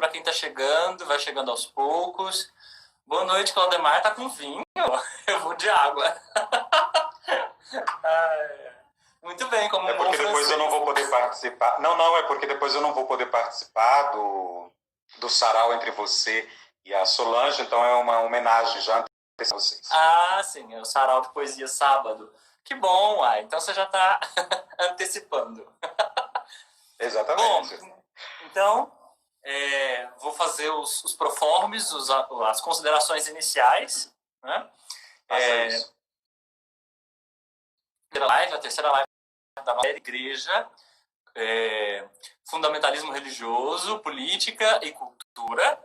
para quem está chegando, vai chegando aos poucos. Boa noite, Claudemar. Tá com vinho? Eu vou de água. Muito bem, como um bom francês. É porque depois eu não vou poder participar. Não, é porque depois eu não vou poder participar do sarau entre você e a Solange, então é uma homenagem já a vocês. Ah, sim, é o sarau de poesia sábado. Que bom, uai. Então você já está antecipando. Exatamente. Bom, então vou fazer os proformes, as considerações iniciais, né? Isso. A terceira live da igreja, fundamentalismo religioso, política e cultura,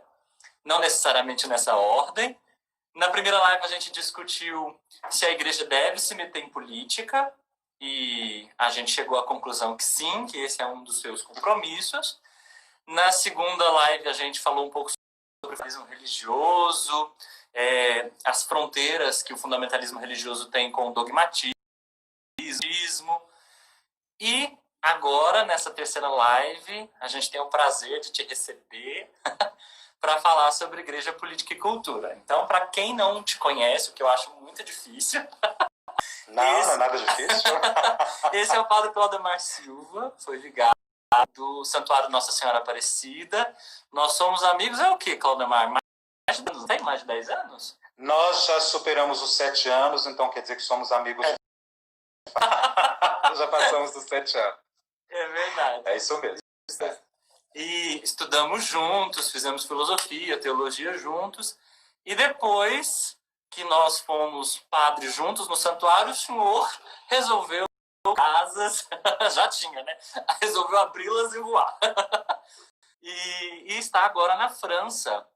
não necessariamente nessa ordem. Na primeira live a gente discutiu se a igreja deve se meter em política, e a gente chegou à conclusão que sim, que esse é um dos seus compromissos. Na segunda live a gente falou um pouco sobre o fundamentalismo religioso, as fronteiras que o fundamentalismo religioso tem com o dogmatismo. E agora, nessa terceira live, a gente tem o prazer de te receber para falar sobre igreja, política e cultura. Então, para quem não te conhece, o que eu acho muito difícil... Não é nada difícil. Esse é o padre Claudemar Silva, foi vigário do Santuário Nossa Senhora Aparecida. Nós somos amigos, é o quê, Claudemar? Tem mais de 10 anos? Nós já superamos os 7 anos, então quer dizer que somos amigos. Já passamos dos 7 anos. É verdade. É isso mesmo. E estudamos juntos, fizemos filosofia, teologia juntos. E depois que nós fomos padres juntos no santuário, o senhor resolveu casas, já tinha, né? Resolveu abri-las e voar. E está agora na França,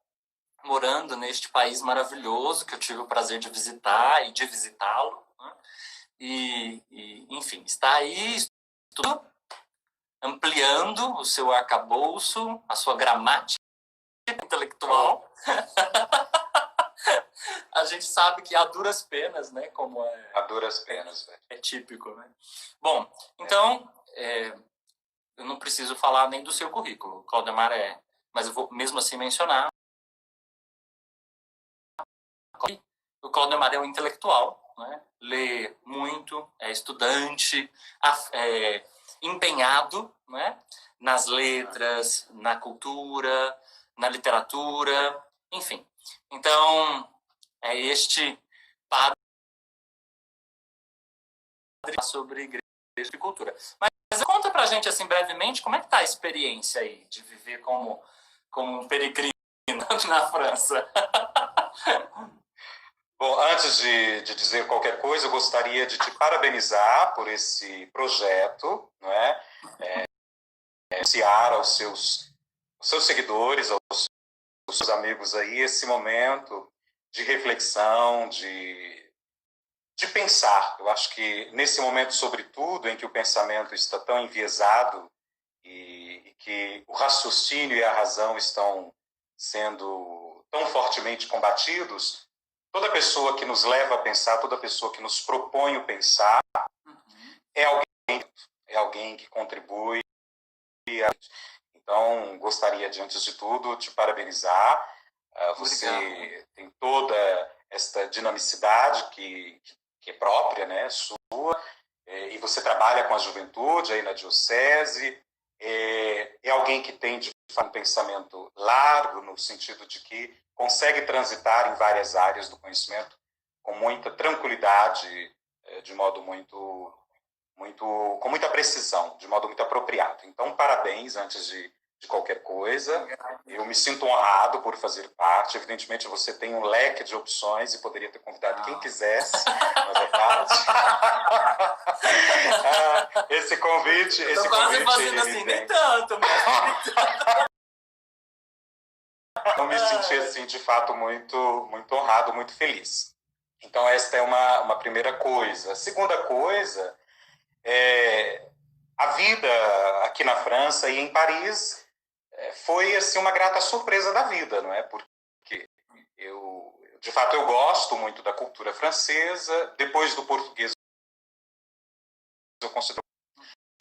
morando neste país maravilhoso que eu tive o prazer de visitar e de visitá-lo. Né? Enfim, está aí estudando, ampliando o seu arcabouço, a sua gramática intelectual. A gente sabe que há duras penas, né? Como há duras penas, velho. É típico, né? Bom, então, eu não preciso falar nem do seu currículo, Claudemar mas eu vou mesmo assim mencionar. O Claudemar é um intelectual, né? Lê muito, é estudante, empenhado, né? Nas letras, na cultura, na literatura, enfim. Então, é este padre sobre igreja e cultura. Mas conta pra gente, assim, brevemente, como é que tá a experiência aí de viver como um peregrino na França? Bom, antes de dizer qualquer coisa, eu gostaria de te parabenizar por esse projeto, não é? Anunciar aos seus seguidores, aos seus amigos aí, esse momento de reflexão, de pensar. Eu acho que nesse momento, sobretudo, em que o pensamento está tão enviesado e que o raciocínio e a razão estão sendo tão fortemente combatidos, toda pessoa que nos leva a pensar, toda pessoa que nos propõe o pensar, é alguém que contribui. Então, gostaria de, antes de tudo, te parabenizar. Você tem toda esta dinamicidade que é própria, né, sua, e você trabalha com a juventude aí na diocese, é alguém que tem, de fato, um pensamento largo, no sentido de que consegue transitar em várias áreas do conhecimento com muita tranquilidade, de modo com muita precisão, de modo muito apropriado. Então, parabéns antes de qualquer coisa. Eu me sinto honrado por fazer parte. Evidentemente, você tem um leque de opções e poderia ter convidado quem quisesse, mas é parte. Esse convite... Estou quase fazendo assim, nem tanto, mas... Eu me senti, assim, de fato, muito, muito honrado, muito feliz. Então, esta é uma primeira coisa. A segunda coisa a vida aqui na França e em Paris foi, assim, uma grata surpresa da vida, não é? Porque de fato, eu gosto muito da cultura francesa. Depois do português, eu considero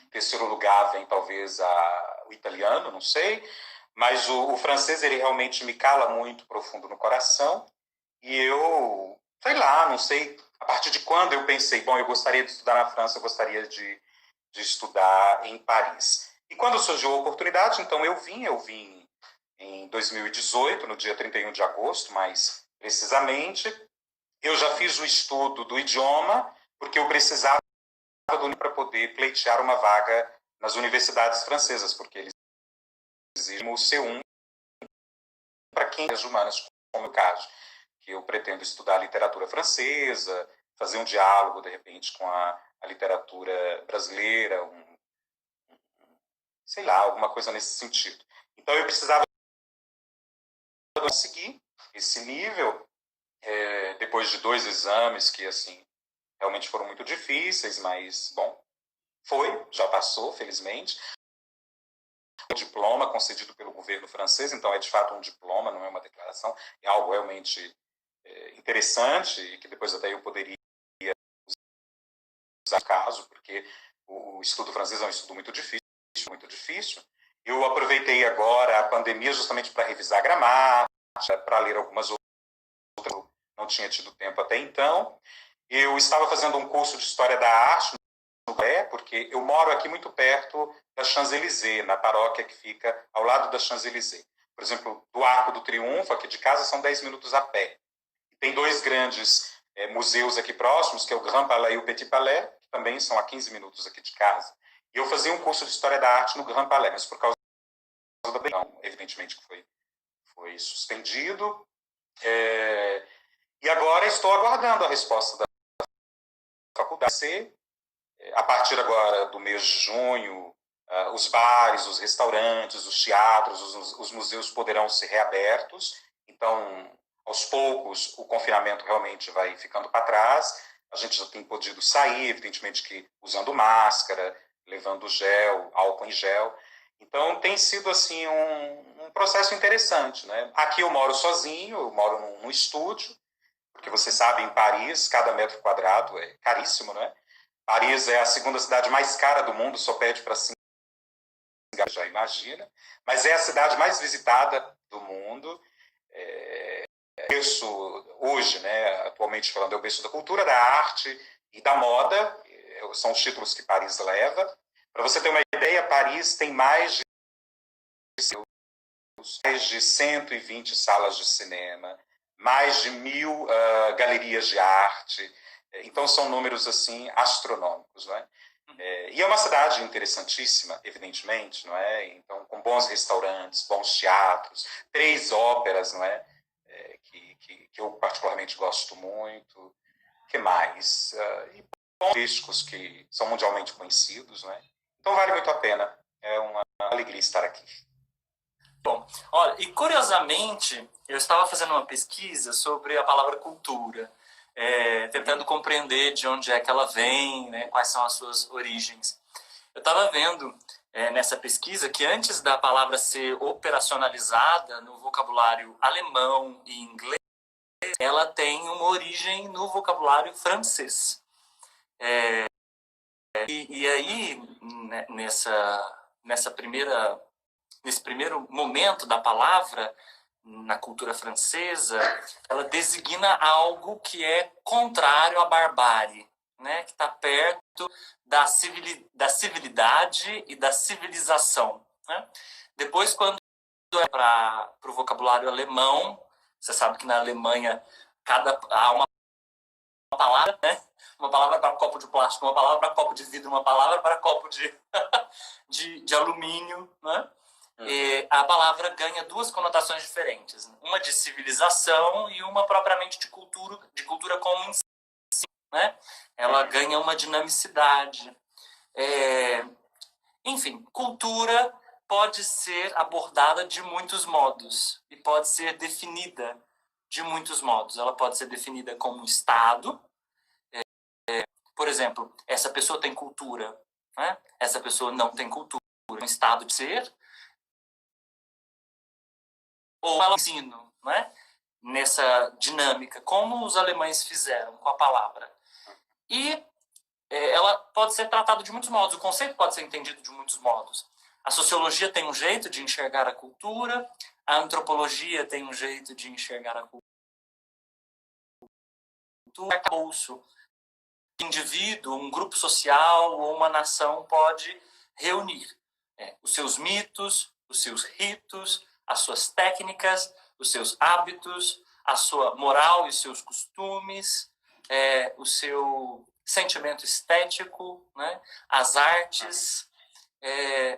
em terceiro lugar vem talvez o italiano, não sei, Mas o francês, ele realmente me cala muito profundo no coração. E eu, sei lá, não sei a partir de quando eu pensei, bom, eu gostaria de estudar na França, eu gostaria de estudar em Paris. E quando surgiu a oportunidade, então eu vim em 2018, no dia 31 de agosto, mais precisamente. Eu já fiz o estudo do idioma, porque eu precisava do para poder pleitear uma vaga nas universidades francesas, porque eles exigem o C1 para quem é de humanas, como é o caso, que eu pretendo estudar literatura francesa, fazer um diálogo, de repente, com a literatura brasileira, sei lá, alguma coisa nesse sentido. Então, eu precisava conseguir esse nível, depois de 2 exames que, assim, realmente foram muito difíceis, mas, bom, já passou, felizmente. O diploma concedido pelo governo francês, então é de fato um diploma, não é uma declaração, é algo realmente interessante e que depois até eu poderia usar no caso, porque o estudo francês é um estudo muito difícil, muito difícil. Eu aproveitei agora a pandemia justamente para revisar a gramática, para ler algumas outras, eu não tinha tido tempo até então. Eu estava fazendo um curso de História da Arte, porque eu moro aqui muito perto da Champs-Élysées, na paróquia que fica ao lado da Champs-Élysées. Por exemplo, do Arco do Triunfo, aqui de casa, são 10 minutos a pé. Tem 2 grandes museus aqui próximos, que é o Grand Palais e o Petit Palais, que também são a 15 minutos aqui de casa. E eu fazia um curso de História da Arte no Grand Palais, mas por causa da pandemia, evidentemente que foi suspendido. E agora estou aguardando a resposta da faculdade. A partir agora do mês de junho, os bares, os restaurantes, os teatros, os museus poderão ser reabertos. Então, aos poucos, o confinamento realmente vai ficando para trás. A gente já tem podido sair, evidentemente que usando máscara, levando gel, álcool em gel. Então, tem sido assim um processo interessante, né? Aqui eu moro sozinho, eu moro num estúdio, porque você sabe, em Paris, cada metro quadrado é caríssimo, né? Paris é a segunda cidade mais cara do mundo, só perde para Singapura, já imagina. Mas é a cidade mais visitada do mundo. Berço, hoje, né, atualmente falando, é o berço da cultura, da arte e da moda. São os títulos que Paris leva. Para você ter uma ideia, Paris tem mais de 120 salas de cinema, mais de 1.000 galerias de arte. Então, são números assim astronômicos, não é? E é uma cidade interessantíssima, evidentemente, não é? Então, com bons restaurantes, bons teatros, 3 óperas, não é? Que eu particularmente gosto muito. O que mais? E bons turísticos que são mundialmente conhecidos, não é? Então, vale muito a pena. É uma alegria estar aqui. Bom, olha, e curiosamente, eu estava fazendo uma pesquisa sobre a palavra cultura, tentando compreender de onde é que ela vem, né, quais são as suas origens. Eu estava vendo nessa pesquisa que antes da palavra ser operacionalizada no vocabulário alemão e inglês, ela tem uma origem no vocabulário francês. E aí, né, nesse primeiro momento da palavra, na cultura francesa, ela designa algo que é contrário à barbárie, né? Que está perto da civilidade e da civilização. Né? Depois, quando é para o vocabulário alemão, você sabe que na Alemanha há uma palavra, né? Uma palavra para copo de plástico, uma palavra para copo de vidro, uma palavra para copo de alumínio, né? A palavra ganha 2 conotações diferentes. Uma de civilização e uma propriamente de cultura como em si. Né? Ela ganha uma dinamicidade. Enfim, cultura pode ser abordada de muitos modos e pode ser definida de muitos modos. Ela pode ser definida como um estado. Por exemplo, essa pessoa tem cultura, né? Essa pessoa não tem cultura. Um estado de ser. Ou ela ensino, né? Nessa dinâmica, como os alemães fizeram com a palavra. E ela pode ser tratada de muitos modos, o conceito pode ser entendido de muitos modos. A sociologia tem um jeito de enxergar a cultura, a antropologia tem um jeito de enxergar a cultura. Bolso, indivíduo, um grupo social ou uma nação pode reunir os seus mitos, os seus ritos, as suas técnicas, os seus hábitos, a sua moral e seus costumes, o seu sentimento estético, né? As artes,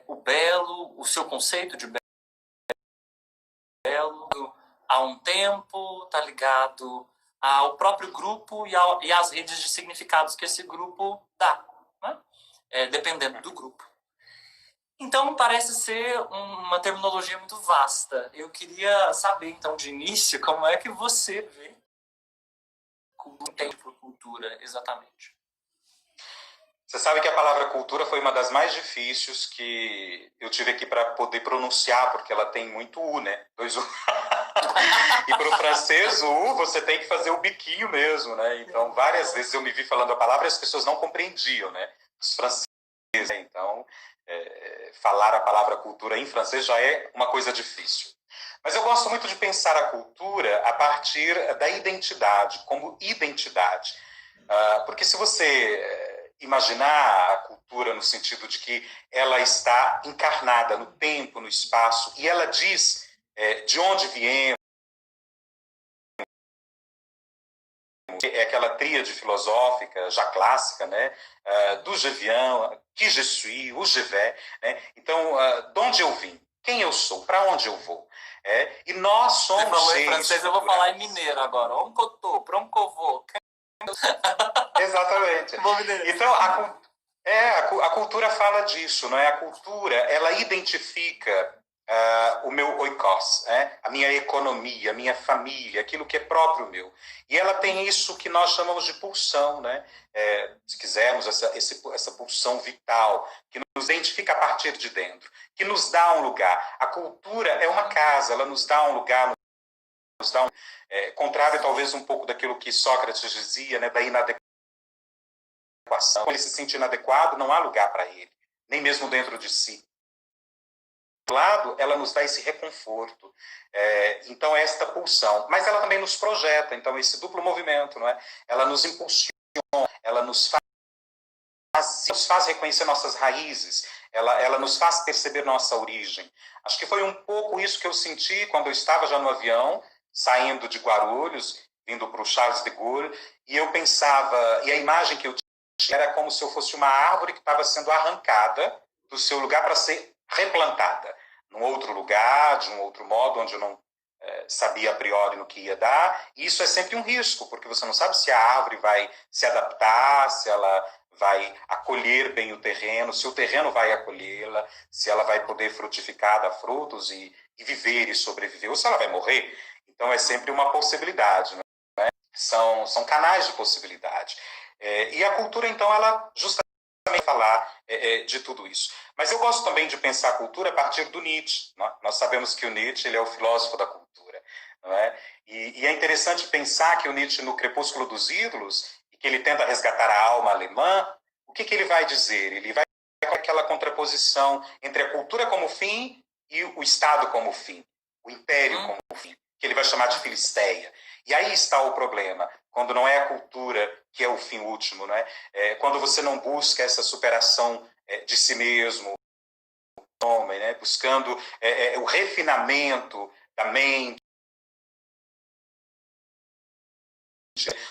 o belo, o seu conceito de belo, a um tempo, tá ligado ao próprio grupo e às redes de significados que esse grupo dá, né? Dependendo do grupo. Então, parece ser uma terminologia muito vasta. Eu queria saber, então, de início, como é que você vê por cultura, exatamente. Você sabe que a palavra cultura foi uma das mais difíceis que eu tive aqui para poder pronunciar, porque ela tem muito U, né? 2 U. E para o francês, o U, você tem que fazer o biquinho mesmo, né? Então, várias vezes eu me vi falando a palavra e as pessoas não compreendiam, né? Os franceses, né? Então, falar a palavra cultura em francês já é uma coisa difícil. Mas eu gosto muito de pensar a cultura a partir da identidade, como identidade. Porque se você imaginar a cultura no sentido de que ela está encarnada no tempo, no espaço, e ela diz de onde viemos, é aquela tríade filosófica já clássica, né, do je viens, qui je suis, où je vais, né? Então, de onde eu vim, quem eu sou, para onde eu vou. E nós somos seres. Você falou em culturais. francês, eu vou falar em mineiro agora. Onde eu tô, para onde eu vou? Exatamente. Então, a cultura fala disso, não é? A cultura, ela identifica o meu oikos, a minha economia, a minha família, aquilo que é próprio meu. E ela tem isso que nós chamamos de pulsão, né? Se quisermos, essa pulsão vital, que nos identifica a partir de dentro, que nos dá um lugar. A cultura é uma casa, ela nos dá um lugar, nos dá contrário talvez um pouco daquilo que Sócrates dizia, né, da inadequação. Ele se sente inadequado, não há lugar para ele, nem mesmo dentro de si. Do lado, ela nos dá esse reconforto, então esta pulsão, mas ela também nos projeta, então esse duplo movimento, não é? Ela nos impulsiona, ela nos faz reconhecer nossas raízes, ela nos faz perceber nossa origem. Acho que foi um pouco isso que eu senti quando eu estava já no avião, saindo de Guarulhos, vindo para o Charles de Gaulle, e eu pensava, e a imagem que eu tinha era como se eu fosse uma árvore que estava sendo arrancada do seu lugar para ser replantada, num outro lugar, de um outro modo, onde eu não sabia a priori no que ia dar. E isso é sempre um risco, porque você não sabe se a árvore vai se adaptar, se ela vai acolher bem o terreno, se o terreno vai acolhê-la, se ela vai poder frutificar, dar frutos e viver e sobreviver, ou se ela vai morrer. Então é sempre uma possibilidade, né? São canais de possibilidade. E a cultura, então, ela justamente falar de tudo isso. Mas eu gosto também de pensar a cultura a partir do Nietzsche. Não é? Nós sabemos que o Nietzsche ele é o filósofo da cultura. Não é? E é interessante pensar que o Nietzsche, no Crepúsculo dos Ídolos, e que ele tenta resgatar a alma alemã, o que ele vai dizer? Ele vai com aquela contraposição entre a cultura como fim e o Estado como fim, o império como fim, que ele vai chamar de filisteia. E aí está o problema, quando não é a cultura que é o fim último, não é? Quando você não busca essa superação de si mesmo, homem, né? Buscando o refinamento da mente.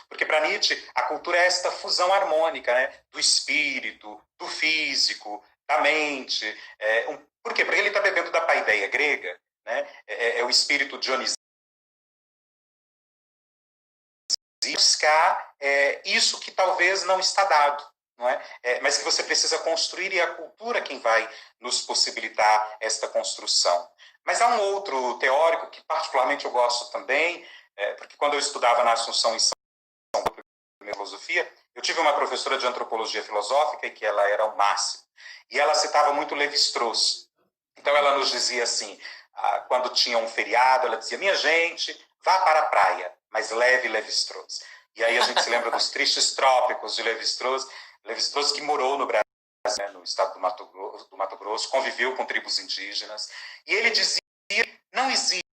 Porque para Nietzsche a cultura é esta fusão harmônica, né? Do espírito, do físico, da mente. Por quê? Porque ele está bebendo da paideia grega, né? É o espírito dionisíaco. Buscar isso que talvez não está dado, não é? Mas que você precisa construir, e é a cultura quem vai nos possibilitar esta construção. Mas há um outro teórico que particularmente eu gosto também, porque quando eu estudava na Assunção em São Paulo, filosofia, eu tive uma professora de antropologia filosófica e que ela era o máximo. E ela citava muito Lévi-Strauss. Então ela nos dizia assim, quando tinha um feriado, ela dizia, minha gente, vá para a praia, mas leve Lévi-Strauss. E aí a gente se lembra dos tristes trópicos de Lévi-Strauss que morou no Brasil né, no estado do Mato Grosso, conviveu com tribos indígenas, e ele dizia que não existe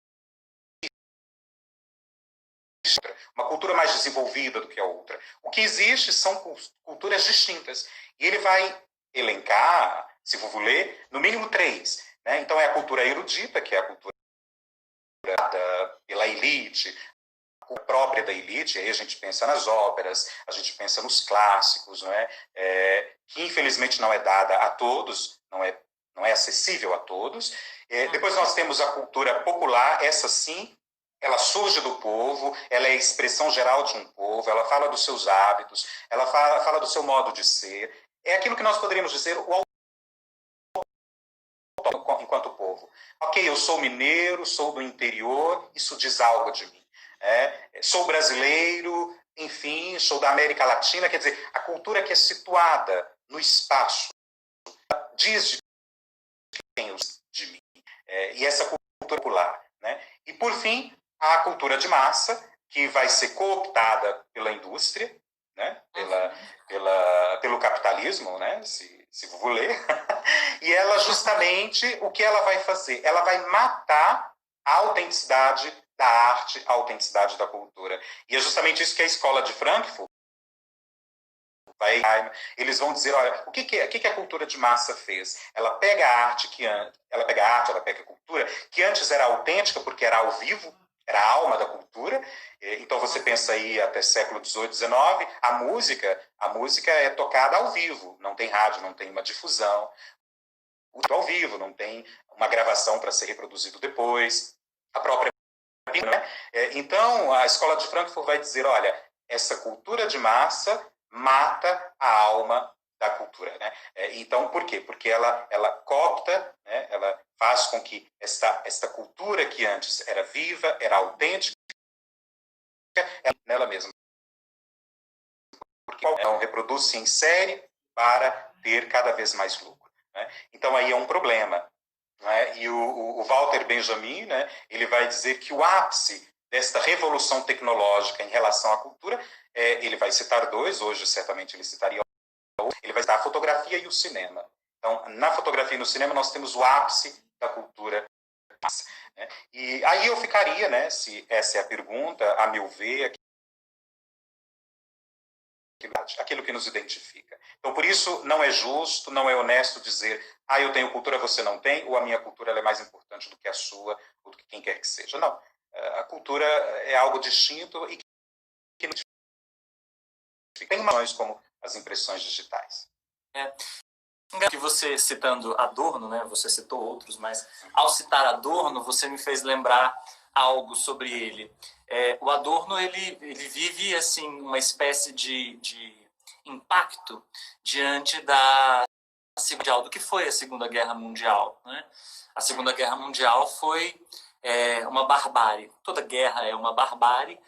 uma cultura mais desenvolvida do que a outra. O que existe são culturas distintas. E ele vai elencar, se for ler, no mínimo 3. Né? Então, é a cultura erudita, que é a cultura pela elite, a própria da elite, aí a gente pensa nas óperas, a gente pensa nos clássicos, não é? Que infelizmente não é dada a todos, não é acessível a todos. Depois nós temos a cultura popular, essa sim, ela surge do povo, ela é a expressão geral de um povo, ela fala dos seus hábitos, ela fala do seu modo de ser. É aquilo que nós poderíamos dizer o enquanto povo. Ok, eu sou mineiro, sou do interior, isso diz algo de mim. Sou brasileiro, enfim, sou da América Latina, quer dizer, a cultura que é situada no espaço diz de mim. E essa cultura popular. Né? E, por fim, a cultura de massa, que vai ser cooptada pela indústria, né? Pelo capitalismo, né? se vou ler. E ela, justamente, o que ela vai fazer? Ela vai matar a autenticidade da arte, a autenticidade da cultura. E é justamente isso que a escola de Frankfurt eles vão dizer, olha, o que a cultura de massa fez? Ela pega a arte, ela pega a cultura, que antes era autêntica, porque era ao vivo, era a alma da cultura. Então você pensa aí até século XVIII, XIX, a música é tocada ao vivo, não tem rádio, não tem uma difusão, ao vivo, não tem uma gravação para ser reproduzido depois, a própria... Então, a escola de Frankfurt vai dizer, olha, essa cultura de massa mata a alma da cultura. Né? Então, por quê? Porque ela coopta, né? Ela faz com que esta cultura que antes era viva, era autêntica, nela mesma. Porque então, reproduz-se em série para ter cada vez mais lucro. Né? Então, aí é um problema. Né? E o Walter Benjamin, né, ele vai dizer que o ápice desta revolução tecnológica em relação à cultura, ele vai citar 2, hoje certamente ele citaria ele vai citar a fotografia e o cinema. Então, na fotografia e no cinema nós temos o ápice da cultura. Né? E aí eu ficaria, né, se essa é a pergunta, a meu ver, aquilo que nos identifica. Então, por isso, não é justo, não é honesto dizer eu tenho cultura, você não tem, ou a minha cultura ela é mais importante do que a sua, ou do que quem quer que seja. Não. A cultura é algo distinto e que tem impressões como as impressões digitais. Que você, citando Adorno, né, você citou outros, mas ao citar Adorno, você me fez lembrar algo sobre ele. O Adorno, ele vive assim, uma espécie de impacto diante da Segunda Guerra Mundial, do que foi a Segunda Guerra Mundial. Né? A Segunda Guerra Mundial foi uma barbárie. Toda guerra é uma barbárie,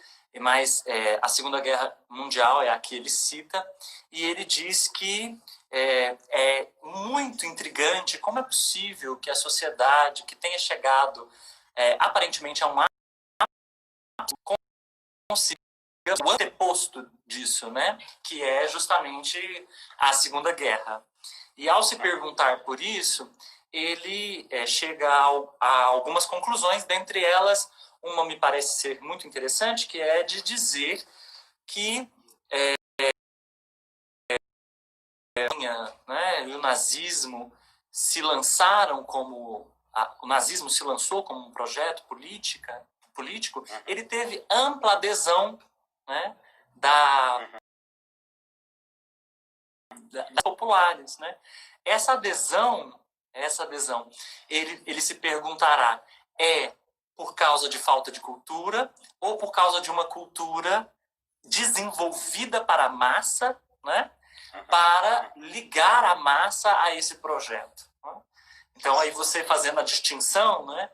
mas a Segunda Guerra Mundial é a que ele cita, e ele diz que é muito intrigante como é possível que a sociedade que tenha chegado aparentemente a um consiga o anteposto disso, né? Que é justamente a Segunda Guerra. E ao se perguntar por isso, ele chega a algumas conclusões, dentre elas, uma me parece ser muito interessante, que é de dizer que né, e o nazismo se lançaram como... o nazismo se lançou como um projeto político, ele teve ampla adesão, né, das populares. Né? Essa adesão, ele se perguntará, por causa de falta de cultura ou por causa de uma cultura desenvolvida para a massa, né, para ligar a massa a esse projeto. Né? Então, aí você fazendo a distinção, né,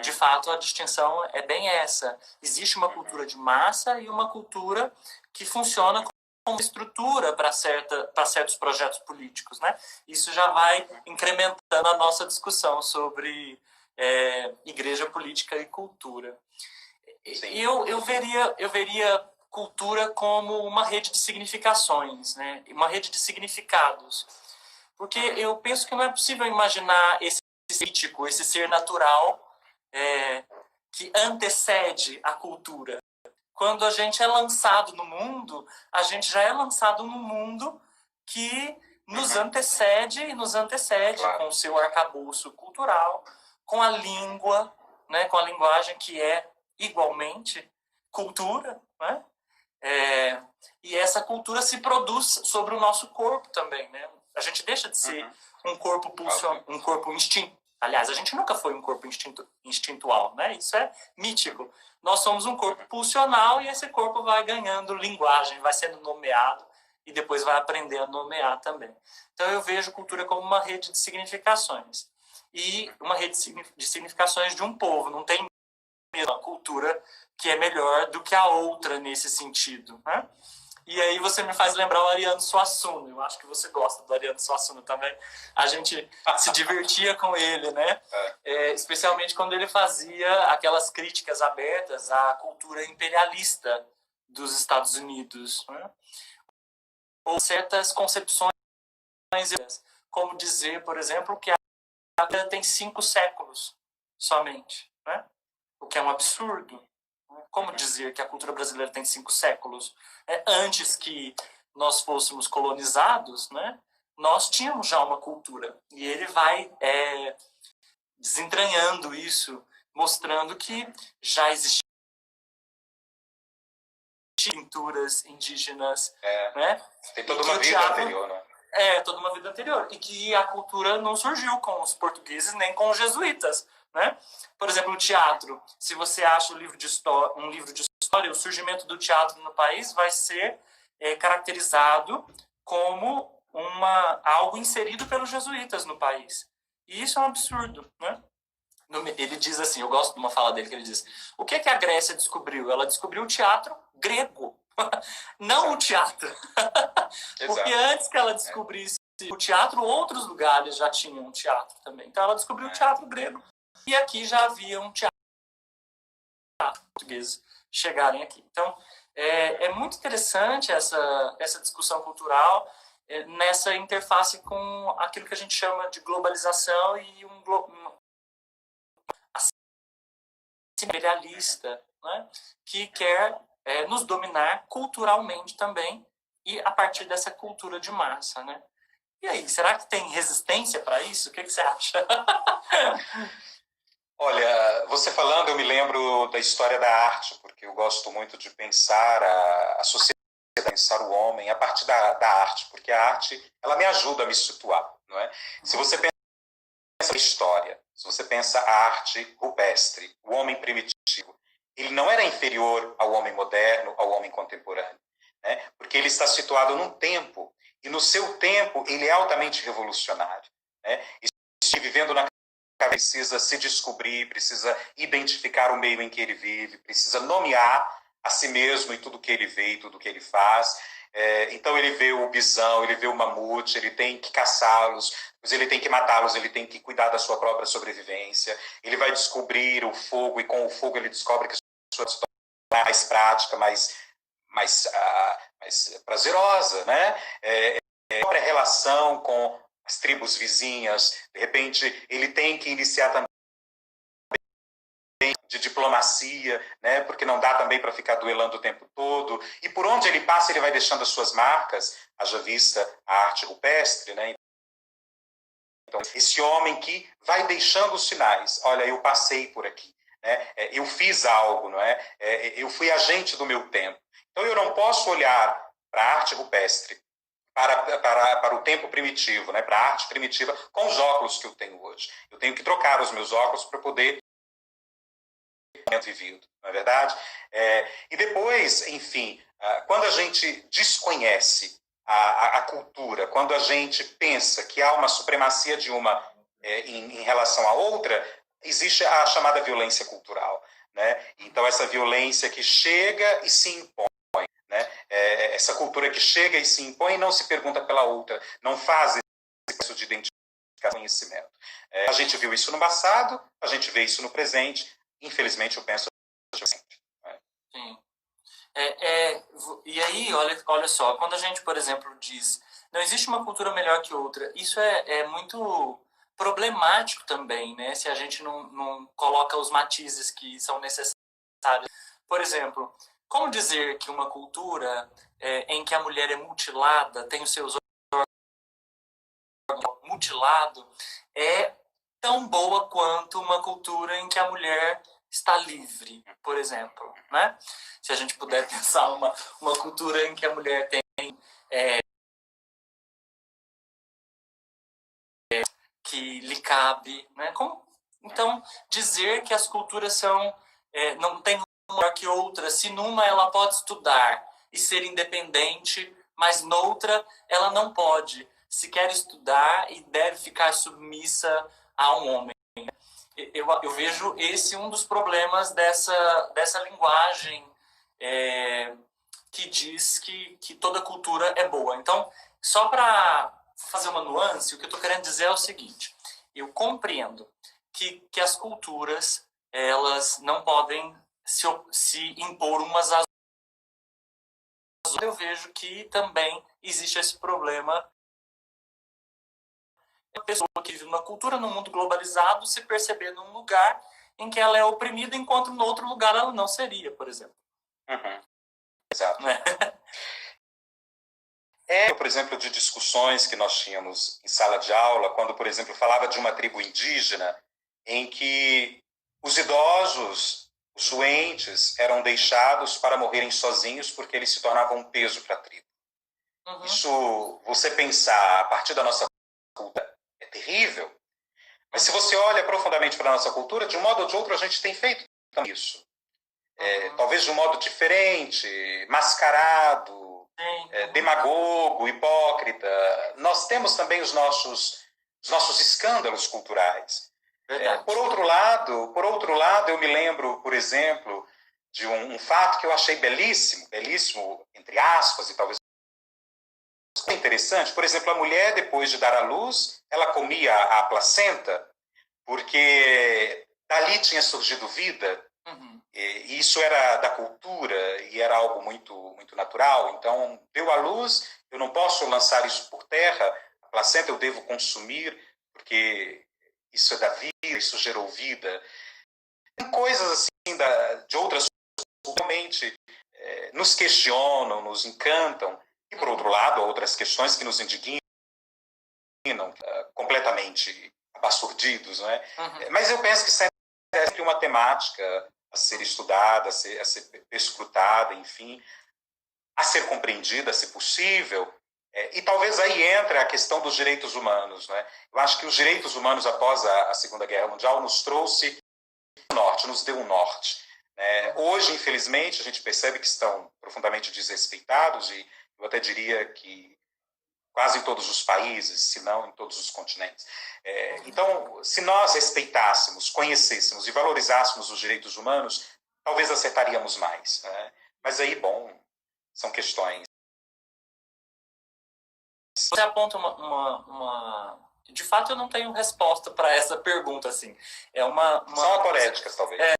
de fato, a distinção é bem essa. Existe uma cultura de massa e uma cultura que funciona como estrutura para certos projetos políticos. Né? Isso já vai incrementando a nossa discussão sobre igreja, política e cultura. Eu veria cultura como uma rede de significações, né? Uma rede de significados. Porque eu penso que não é possível imaginar esse mítico, esse ser natural que antecede a cultura. Quando a gente é lançado no mundo, a gente já é lançado num mundo que nos antecede e nos antecede com o seu arcabouço cultural, com a língua, né, com a linguagem que é igualmente cultura, né? E essa cultura se produz sobre o nosso corpo também, né? A gente deixa de ser um corpo um corpo instinto. Aliás, a gente nunca foi um corpo instintual, né? Isso é mítico. Nós somos um corpo pulsional e esse corpo vai ganhando linguagem, vai sendo nomeado e depois vai aprender a nomear também. Então eu vejo cultura como uma rede de significações. E uma rede de significações de um povo. Não tem uma cultura que é melhor do que a outra nesse sentido, né? E aí você me faz lembrar o Ariano Suassuna. Eu acho que você gosta do Ariano Suassuna também. A gente se divertia com ele, né? Especialmente quando ele fazia aquelas críticas abertas à cultura imperialista dos Estados Unidos, né? Ou certas concepções, como dizer, por exemplo, que a cultura tem 5 séculos somente, né? O que é um absurdo. Como dizer que a cultura brasileira tem 5 séculos? Antes que nós fôssemos colonizados, né, nós tínhamos já uma cultura. E ele vai desentranhando isso, mostrando que já existiam pinturas indígenas. Né? Tem toda uma vida anterior, né? Toda uma vida anterior. E que a cultura não surgiu com os portugueses nem com os jesuítas. Né? Por exemplo, o teatro. Se você acha um livro de história, o surgimento do teatro no país vai ser caracterizado como algo inserido pelos jesuítas no país. E isso é um absurdo. Né? Ele diz assim, eu gosto de uma fala dele, que ele diz: o que a Grécia descobriu? Ela descobriu o teatro grego, não o teatro. Porque antes que ela descobrisse o teatro, outros lugares já tinham teatro também. Então ela descobriu o teatro grego. E aqui já havia um teatro português chegarem aqui. Então, é muito interessante essa discussão cultural nessa interface com aquilo que a gente chama de globalização e imperialista, né, que quer nos dominar culturalmente também e a partir dessa cultura de massa. Né? E aí, será que tem resistência para isso? O que você acha? Olha, você falando, eu me lembro da história da arte, porque eu gosto muito de pensar a sociedade, pensar o homem a partir da arte, porque a arte, ela me ajuda a me situar, não é? Se você pensa na história, se você pensa a arte rupestre, o homem primitivo, ele não era inferior ao homem moderno, ao homem contemporâneo, né? Porque ele está situado num tempo, e no seu tempo ele é altamente revolucionário, né? E vivendo na precisa se descobrir, precisa identificar o meio em que ele vive, precisa nomear a si mesmo e tudo que ele vê e tudo que ele faz. Então ele vê o bisão, ele vê o mamute, ele tem que caçá-los, mas ele tem que matá-los, ele tem que cuidar da sua própria sobrevivência. Ele vai descobrir o fogo e com o fogo ele descobre que a sua história é mais prática, mais prazerosa, né? A própria relação com as tribos vizinhas, de repente ele tem que iniciar também de diplomacia, né? Porque não dá também para ficar duelando o tempo todo, e por onde ele passa ele vai deixando as suas marcas, haja vista a arte rupestre, né? Então, esse homem que vai deixando os sinais, olha, eu passei por aqui, né? Eu fiz algo, não é? Eu fui agente do meu tempo. Então eu não posso olhar para a arte rupestre, para o tempo primitivo, né, para a arte primitiva, com os óculos que eu tenho hoje. Eu tenho que trocar os meus óculos para poder vivido, não é verdade? E depois, enfim, quando a gente desconhece a cultura, quando a gente pensa que há uma supremacia de uma em relação à outra, existe a chamada violência cultural, né? Então essa violência que chega e se impõe, né? Essa cultura que chega e se impõe e não se pergunta pela outra, não faz esse processo de identificação e conhecimento. A gente viu isso no passado, a gente vê isso no presente, infelizmente eu penso sempre. Né? Sim. E aí, olha só, quando a gente, por exemplo, diz Não existe uma cultura melhor que outra. Isso é muito problemático também, né? Se a gente não coloca os matizes que são necessários. Por exemplo, como dizer que uma cultura em que a mulher é mutilada, tem os seus órgãos mutilados, é tão boa quanto uma cultura em que a mulher está livre, por exemplo, né? Se a gente puder pensar uma cultura em que a mulher tem que lhe cabe, né? Então, dizer que as culturas não tem uma melhor que outra, se numa ela pode estudar e ser independente, mas noutra ela não pode. Se quer estudar e deve ficar submissa a um homem. Eu vejo esse um dos problemas dessa linguagem que diz que toda cultura é boa. Então, só para fazer uma nuance, o que eu estou querendo dizer é o seguinte: eu compreendo que as culturas elas não podem se impor umas às outras. Eu vejo que também existe esse problema. A pessoa que vive numa cultura, num mundo globalizado, se perceber num lugar em que ela é oprimida, enquanto no outro lugar ela não seria, por exemplo. Uhum. Exato. Por exemplo, de discussões que nós tínhamos em sala de aula, quando, por exemplo, falava de uma tribo indígena em que os idosos, os doentes, eram deixados para morrerem sozinhos porque eles se tornavam um peso para a tribo. Uhum. Isso, você pensar a partir da nossa cultura, é terrível. Mas se você olha profundamente para a nossa cultura, de um modo ou de outro a gente tem feito isso. Talvez de um modo diferente, mascarado, demagogo, hipócrita. Nós temos também os nossos escândalos culturais. Por outro lado, eu me lembro, por exemplo, de um fato que eu achei belíssimo, entre aspas, e talvez interessante. Por exemplo, a mulher, depois de dar à luz, ela comia a placenta, porque dali tinha surgido vida. Uhum. E isso era da cultura e era algo muito, muito natural. Então, deu à luz, eu não posso lançar isso por terra, a placenta eu devo consumir, porque isso é da vida, isso gerou vida. Tem coisas assim de outras culturas realmente nos questionam, nos encantam, e por outro lado, outras questões que nos indignam, completamente absurdidos, não é? Uhum. Mas eu penso que sempre é sempre uma temática a ser estudada, a ser escrutada, enfim, a ser compreendida, se possível. E talvez aí entre a questão dos direitos humanos, né? Eu acho que os direitos humanos após a Segunda Guerra Mundial nos trouxe o norte, nos deu um norte. Hoje, infelizmente, a gente percebe que estão profundamente desrespeitados e eu até diria que quase em todos os países, se não em todos os continentes. Então, se nós respeitássemos, conhecêssemos e valorizássemos os direitos humanos, talvez acertaríamos mais. Né? Mas aí, bom, são questões. Você aponta De fato, eu não tenho resposta para essa pergunta, assim. São aporéticas, talvez.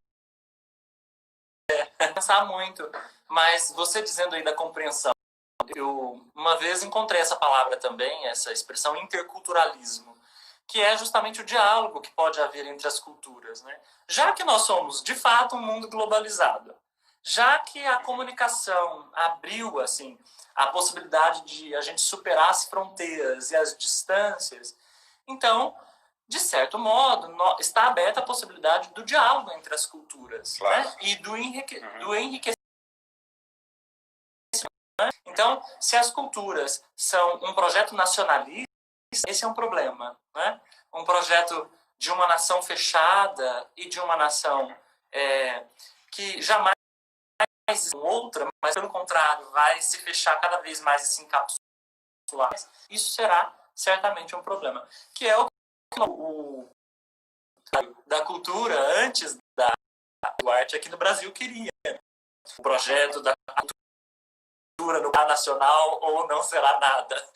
Pensar muito. Mas você dizendo aí da compreensão, eu uma vez encontrei essa palavra também, essa expressão interculturalismo, que é justamente o diálogo que pode haver entre as culturas, né? Já que nós somos, de fato, um mundo globalizado, já que a comunicação abriu assim a possibilidade de a gente superar as fronteiras e as distâncias, então, de certo modo, está aberta a possibilidade do diálogo entre as culturas, claro. Né? E do enriquecimento. Então, se as culturas são um projeto nacionalista, esse é um problema. Né? Um projeto de uma nação fechada e de uma nação que jamais outra, mas pelo contrário, vai se fechar cada vez mais e se encapsular. Isso será certamente um problema. Que é o da cultura antes da arte aqui no Brasil queria. O projeto da cultura no plano nacional ou não será nada.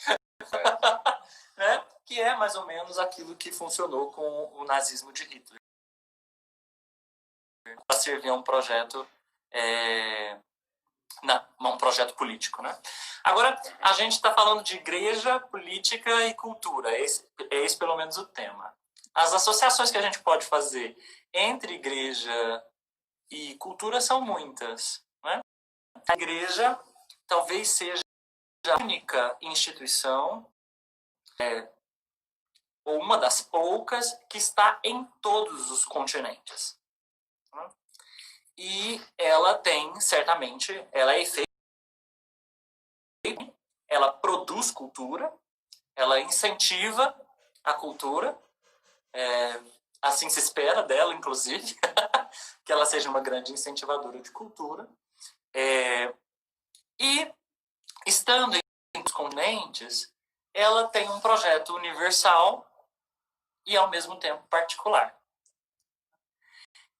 Né? Que é mais ou menos aquilo que funcionou com o nazismo de Hitler. Para servir a um projeto um projeto político, né? Agora, a gente está falando de igreja, política e cultura. Esse pelo menos o tema. As associações que a gente pode fazer entre igreja e cultura são muitas, né? A igreja talvez seja a única instituição, ou uma das poucas, que está em todos os continentes. Né? E ela tem, certamente, ela é efetiva, ela produz cultura, ela incentiva a cultura, assim se espera dela, inclusive, que ela seja uma grande incentivadora de cultura. E, estando em os continentes, ela tem um projeto universal e, ao mesmo tempo, particular.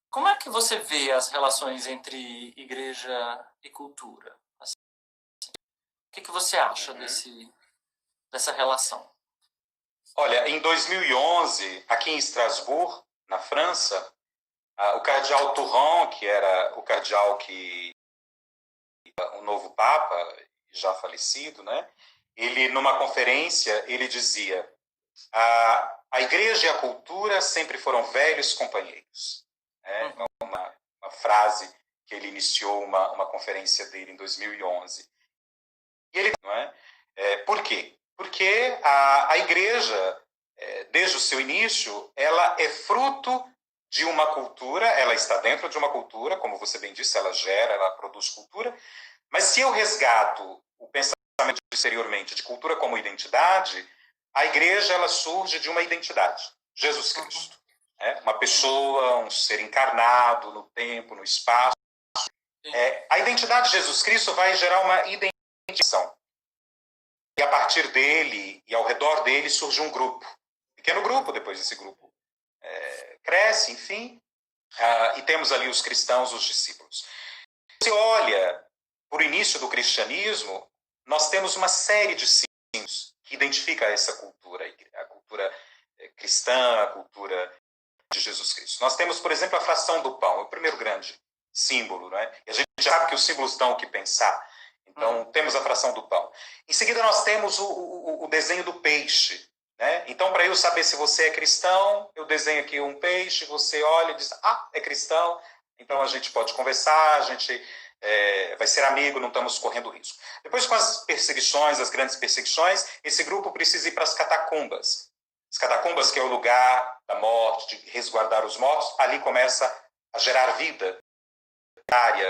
Como é que você vê as relações entre igreja e cultura? Assim, o que você acha dessa relação? Olha, em 2011, aqui em Estrasburgo, na França, o cardeal Turron, que era o cardeal o novo Papa, já falecido, né? Ele, numa conferência, ele dizia: a igreja e a cultura sempre foram velhos companheiros. Né? Uma frase que ele iniciou uma conferência dele em 2011. E ele, não é? Por quê? Porque a igreja, desde o seu início, ela é fruto de uma cultura, ela está dentro de uma cultura, como você bem disse, ela gera, ela produz cultura, mas se eu resgato o pensamento anteriormente de cultura como identidade, a igreja ela surge de uma identidade, Jesus Cristo. Uma pessoa, um ser encarnado no tempo, no espaço. A identidade de Jesus Cristo vai gerar uma identificação. E a partir dele e ao redor dele surge um grupo. Pequeno grupo, depois desse grupo cresce, enfim. E temos ali os cristãos, os discípulos. Se você olha por início do cristianismo, nós temos uma série de signos que identifica essa cultura, a cultura cristã, a cultura de Jesus Cristo. Nós temos, por exemplo, a fração do pão, o primeiro grande símbolo, né? E a gente já sabe que os símbolos dão o que pensar. Então, temos a fração do pão. Em seguida, nós temos o desenho do peixe. Né? Então, para eu saber se você é cristão, eu desenho aqui um peixe, você olha e diz, é cristão. Então, a gente pode conversar, a gente vai ser amigo, não estamos correndo risco. Depois, com as perseguições, as grandes perseguições, esse grupo precisa ir para as catacumbas. As catacumbas, que é o lugar da morte, de resguardar os mortos, ali começa a gerar vida,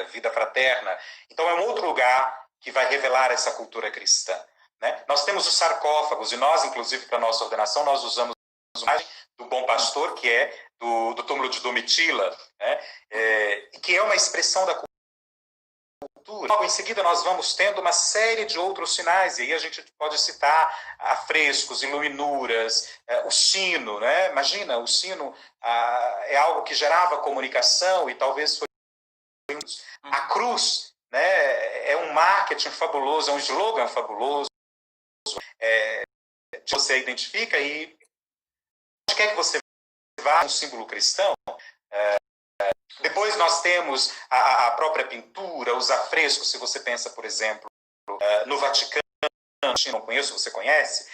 vida fraterna. Então, é um outro lugar que vai revelar essa cultura cristã. Né? Nós temos os sarcófagos, e nós, inclusive, para a nossa ordenação, nós usamos a imagem do Bom Pastor, que é do túmulo de Domitila, né? Que é uma expressão da cultura. Logo em seguida, nós vamos tendo uma série de outros sinais, e aí a gente pode citar afrescos, iluminuras, o sino. Né? Imagina, o sino é algo que gerava comunicação, e talvez foi a cruz. Né? É um marketing fabuloso, é um slogan fabuloso, você identifica, e onde quer que você vá, um símbolo cristão. Depois nós temos a própria pintura, os afrescos, se você pensa, por exemplo, no Vaticano, não conheço, você conhece?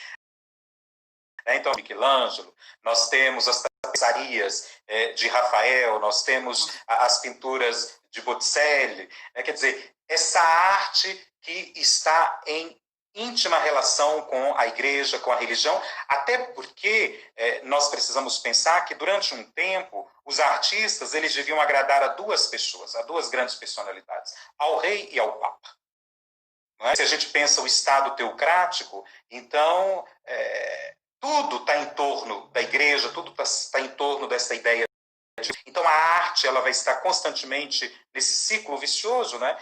Então, Michelangelo, nós temos as tapeçarias de Rafael, nós temos as pinturas de Botticelli. Quer dizer, essa arte que está em íntima relação com a igreja, com a religião, até porque nós precisamos pensar que durante um tempo os artistas eles deviam agradar a duas pessoas, a duas grandes personalidades, ao rei e ao papa. Não é? Se a gente pensa o Estado teocrático, então tudo está em torno da igreja, tudo está em torno dessa ideia. Então a arte ela vai estar constantemente nesse ciclo vicioso, né?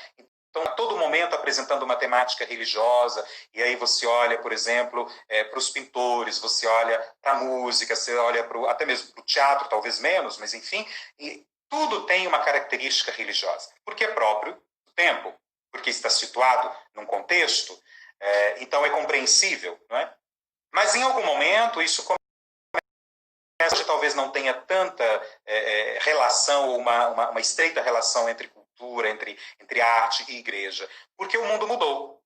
Então, a todo momento apresentando uma temática religiosa, e aí você olha, por exemplo, para os pintores, você olha para a música, você olha até mesmo para o teatro, talvez menos, mas enfim, e tudo tem uma característica religiosa, porque é próprio do tempo, porque está situado num contexto, então é compreensível, não é? Mas em algum momento isso talvez não tenha tanta relação, ou uma estreita relação entre cultura cultura, entre arte e igreja? Porque o mundo mudou.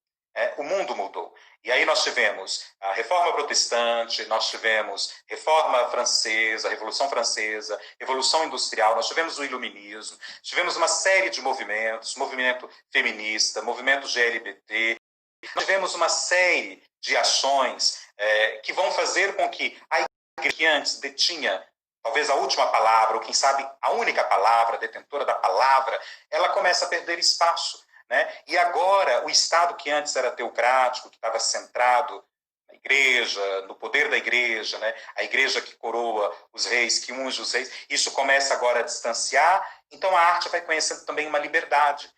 O mundo mudou. E aí nós tivemos a Reforma Protestante, nós tivemos Reforma Francesa, Revolução Francesa, Revolução Industrial, nós tivemos o Iluminismo, tivemos uma série de movimentos, movimento feminista, movimento GLBT, nós tivemos uma série de ações que vão fazer com que a igreja que antes detinha talvez a última palavra, ou quem sabe a única palavra, detentora da palavra, ela começa a perder espaço. Né? E agora, o Estado que antes era teocrático, que estava centrado na igreja, no poder da igreja, né? A igreja que coroa os reis, que unge os reis, isso começa agora a distanciar, então a arte vai conhecendo também uma liberdade,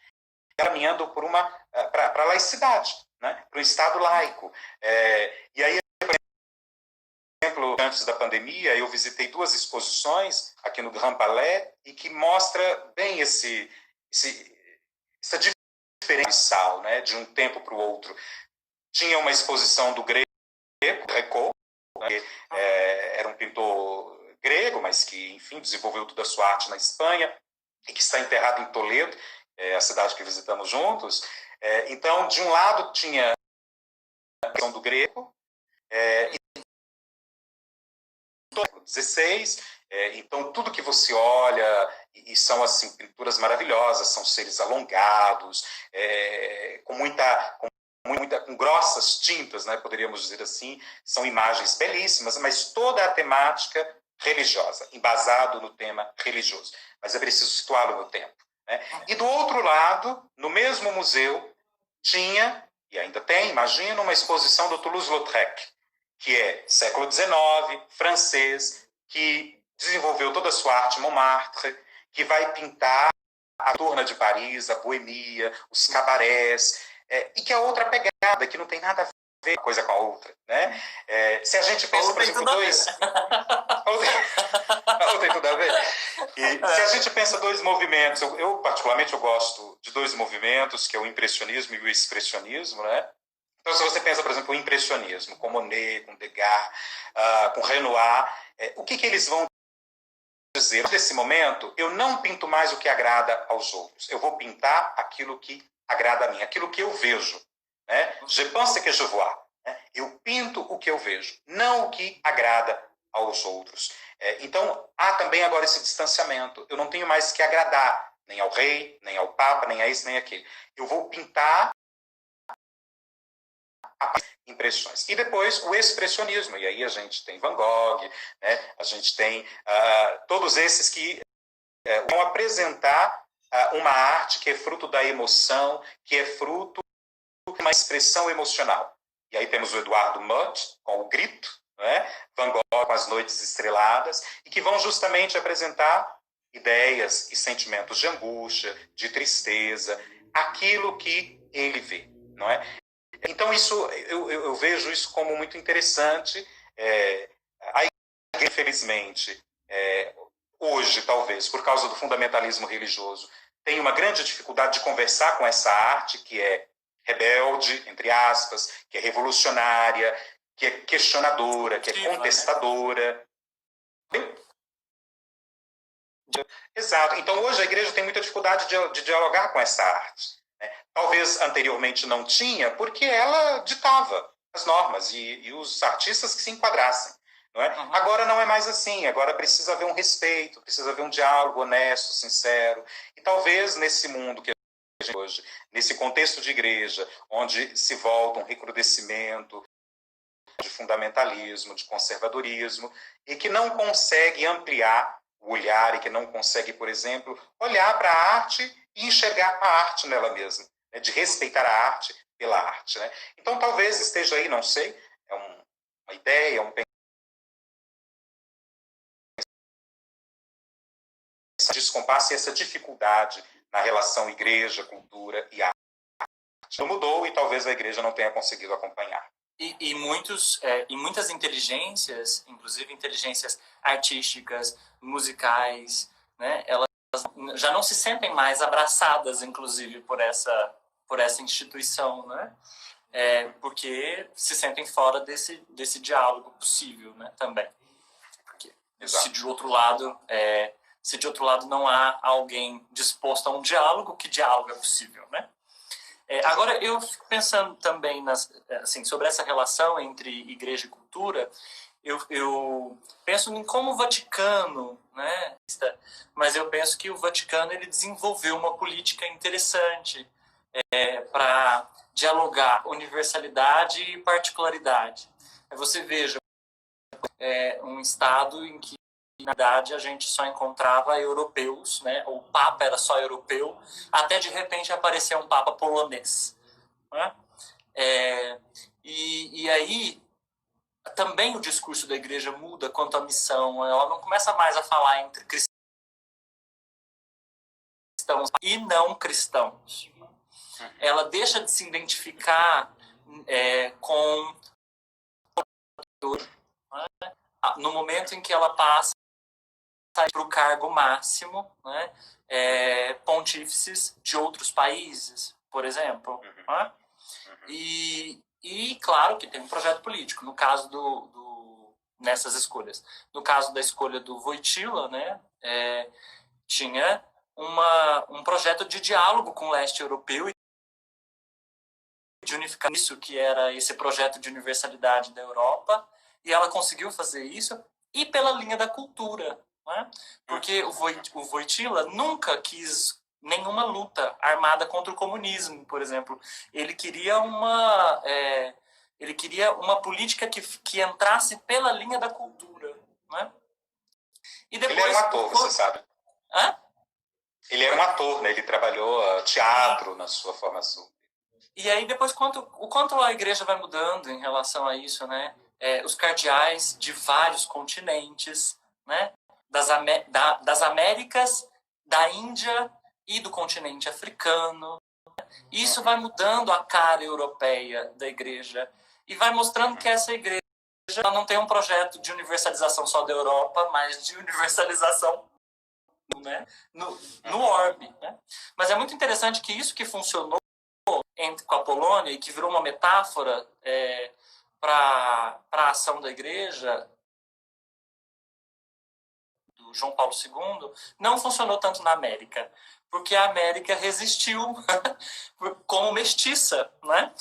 caminhando para a laicidade, né? Para o Estado laico. E aí, por exemplo, antes da pandemia, eu visitei 2 exposições aqui no Grand Palais, e que mostra bem essa diferencial, né, de um tempo para o outro. Tinha uma exposição do Greco, que era um pintor grego, mas que, enfim, desenvolveu toda a sua arte na Espanha, e que está enterrado em Toledo, a cidade que visitamos juntos. Então, de um lado, tinha a questão do Greco, e no século XVI, então tudo que você olha, e são assim pinturas maravilhosas, são seres alongados, com grossas tintas, né, poderíamos dizer assim, são imagens belíssimas, mas toda a temática religiosa, embasado no tema religioso. Mas é preciso situá-lo no tempo. Né? E do outro lado, no mesmo museu, tinha, e ainda tem, imagina, uma exposição do Toulouse-Lautrec, que é século XIX, francês, que desenvolveu toda a sua arte Montmartre, que vai pintar a Turna de Paris, a Boemia, os cabarés, e que é outra pegada, que não tem nada a ver uma coisa com a outra. Né? Se a gente pensa, por exemplo, Ou tem tudo a ver. Se a gente pensa 2 movimentos, eu particularmente eu gosto de 2 movimentos, que é o impressionismo e o expressionismo, né? Então, se você pensa, por exemplo, o impressionismo, com Monet, com Degas, com Renoir, o que eles vão dizer? Nesse momento, eu não pinto mais o que agrada aos outros. Eu vou pintar aquilo que agrada a mim, aquilo que eu vejo. Né? Je pense que je vois. Né? Eu pinto o que eu vejo, não o que agrada aos outros. Então, há também agora esse distanciamento. Eu não tenho mais que agradar nem ao rei, nem ao papa, nem a esse, nem aquele. Eu vou pintar impressões. E depois o expressionismo, e aí a gente tem Van Gogh, né? A gente tem todos esses que vão apresentar uma arte que é fruto da emoção, que é fruto de uma expressão emocional. E aí temos o Eduardo Mutt, com o Grito, né? Van Gogh com as Noites Estreladas, e que vão justamente apresentar ideias e sentimentos de angústia, de tristeza, aquilo que ele vê, não é? Então, eu vejo isso como muito interessante. A igreja, infelizmente, hoje, talvez, por causa do fundamentalismo religioso, tem uma grande dificuldade de conversar com essa arte que é rebelde, entre aspas, que é revolucionária, que é questionadora, que é contestadora. Né? Exato. Então, hoje, a igreja tem muita dificuldade de dialogar com essa arte. Talvez anteriormente não tinha, porque ela ditava as normas e os artistas que se enquadrassem. Não é? Uhum. Agora não é mais assim, agora precisa haver um respeito, precisa haver um diálogo honesto, sincero. E talvez nesse mundo que a gente hoje, nesse contexto de igreja, onde se volta um recrudescimento de fundamentalismo, de conservadorismo, e que não consegue ampliar o olhar, e que não consegue, por exemplo, olhar para a arte e enxergar a arte nela mesma. De respeitar a arte pela arte. Né? Então, talvez esteja aí, não sei, uma ideia, um descompasso e essa dificuldade na relação igreja, cultura e arte. Não mudou e talvez a igreja não tenha conseguido acompanhar. E muitas inteligências, inclusive inteligências artísticas, musicais, né, elas já não se sentem mais abraçadas, inclusive, por essa instituição, né? Porque se sentem fora desse diálogo possível, né? Também. Porque se de outro lado Se de outro lado não há alguém disposto a um diálogo, que diálogo é possível, né? Agora, eu fico pensando também assim, sobre essa relação entre igreja e cultura. Eu penso em como o Vaticano, né? Mas eu penso que o Vaticano ele desenvolveu uma política interessante para dialogar universalidade e particularidade. Você veja, um estado em que na verdade a gente só encontrava europeus, né? O Papa era só europeu, até de repente aparecer um Papa polonês, né? E aí também o discurso da igreja muda quanto à missão. Ela não começa mais a falar entre cristãos e não cristãos. Ela deixa de se identificar com no momento em que ela passa para o cargo máximo, né, pontífices de outros países, por exemplo. Né? E claro que tem um projeto político. No caso nessas escolhas, no caso da escolha do Wojtyła, né, tinha um projeto de diálogo com o leste europeu e de unificar isso, que era esse projeto de universalidade da Europa, e ela conseguiu fazer isso, e pela linha da cultura, né? Porque o Wojtyła nunca quis nenhuma luta armada contra o comunismo, por exemplo. Ele queria uma política que entrasse pela linha da cultura, né? E depois, ele era um ator, você sabe. Hã? Ele era um ator, né? Ele trabalhou teatro na sua formação. E aí depois o quanto a igreja vai mudando em relação a isso, né? Os cardeais de vários continentes, né? Das Américas, da Índia e do continente africano. Isso vai mudando a cara europeia da igreja e vai mostrando que essa igreja não tem um projeto de universalização só da Europa, mas de universalização, né, no orbe. Né? Mas é muito interessante que isso que funcionou com a Polônia e que virou uma metáfora para a ação da igreja do João Paulo II, não funcionou tanto na América, porque a América resistiu como mestiça, né?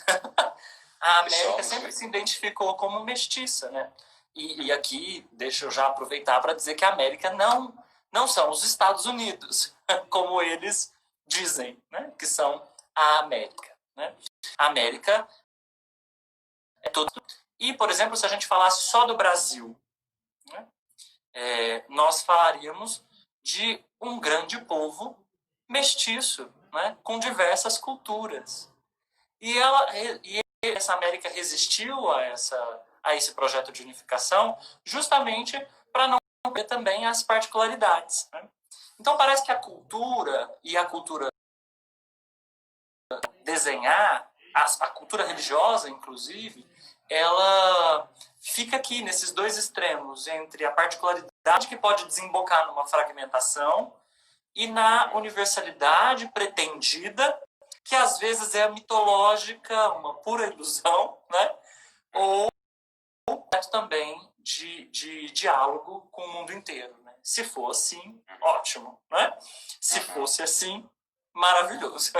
A América sempre se identificou como mestiça, né? E aqui, deixa eu já aproveitar para dizer que a América não são os Estados Unidos, como eles dizem, né? Que são a América, né? A América é tudo. E, por exemplo, se a gente falasse só do Brasil, né? Nós falaríamos de um grande povo mestiço, né? Com diversas culturas. E essa América resistiu a esse projeto de unificação justamente para não perder também as particularidades. Né? Então parece que a cultura desenhar, a cultura religiosa, inclusive, ela fica aqui nesses dois extremos, entre a particularidade que pode desembocar numa fragmentação e na universalidade pretendida, que às vezes é mitológica, uma pura ilusão, né? Ou também de diálogo com o mundo inteiro. Né? Se for assim, ótimo. Né? Se fosse assim, maravilhoso.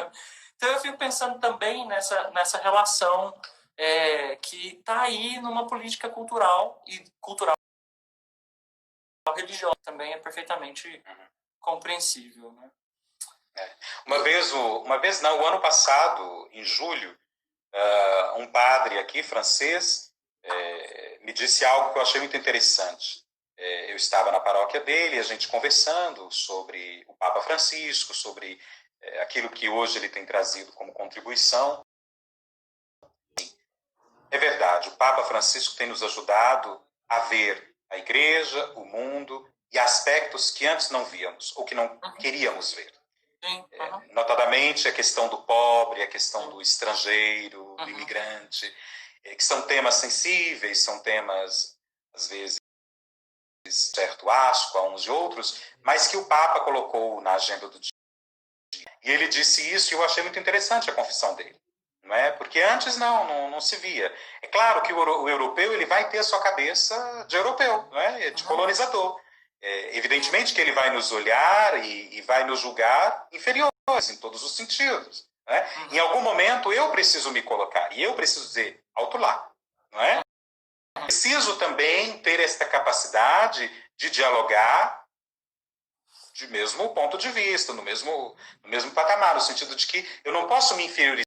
Então eu fico pensando também nessa relação que está aí numa política cultural e cultural religiosa também é perfeitamente compreensível. Né? Uma vez não, o ano passado, em julho, um padre aqui, francês, me disse algo que eu achei muito interessante. Eu estava na paróquia dele, a gente conversando sobre o Papa Francisco, sobre aquilo que hoje ele tem trazido como contribuição. É verdade, o Papa Francisco tem nos ajudado a ver a igreja, o mundo e aspectos que antes não víamos ou que não queríamos ver. Notadamente a questão do pobre, a questão do estrangeiro, do imigrante, que são temas sensíveis, são temas, às vezes, certo asco a uns e outros, mas que o Papa colocou na agenda do dia. E ele disse isso e eu achei muito interessante a confissão dele. Não é? Porque antes não se via. É claro que o europeu ele vai ter a sua cabeça de europeu, não é? De colonizador. Evidentemente que ele vai nos olhar e vai nos julgar inferiores em todos os sentidos. Né? Em algum momento eu preciso me colocar e eu preciso dizer, alto lá. Não é? Preciso também ter esta capacidade de dialogar de mesmo ponto de vista, no mesmo patamar, no sentido de que eu não posso me inferiorizar,